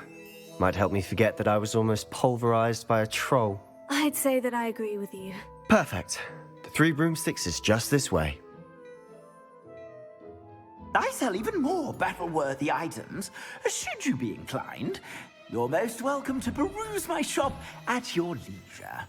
Might help me forget that I was almost pulverized by a troll. I'd say that I agree with you. Perfect. The 3 broomsticks is just this way. I sell even more battle-worthy items. Should you be inclined, you're most welcome to peruse my shop at your leisure.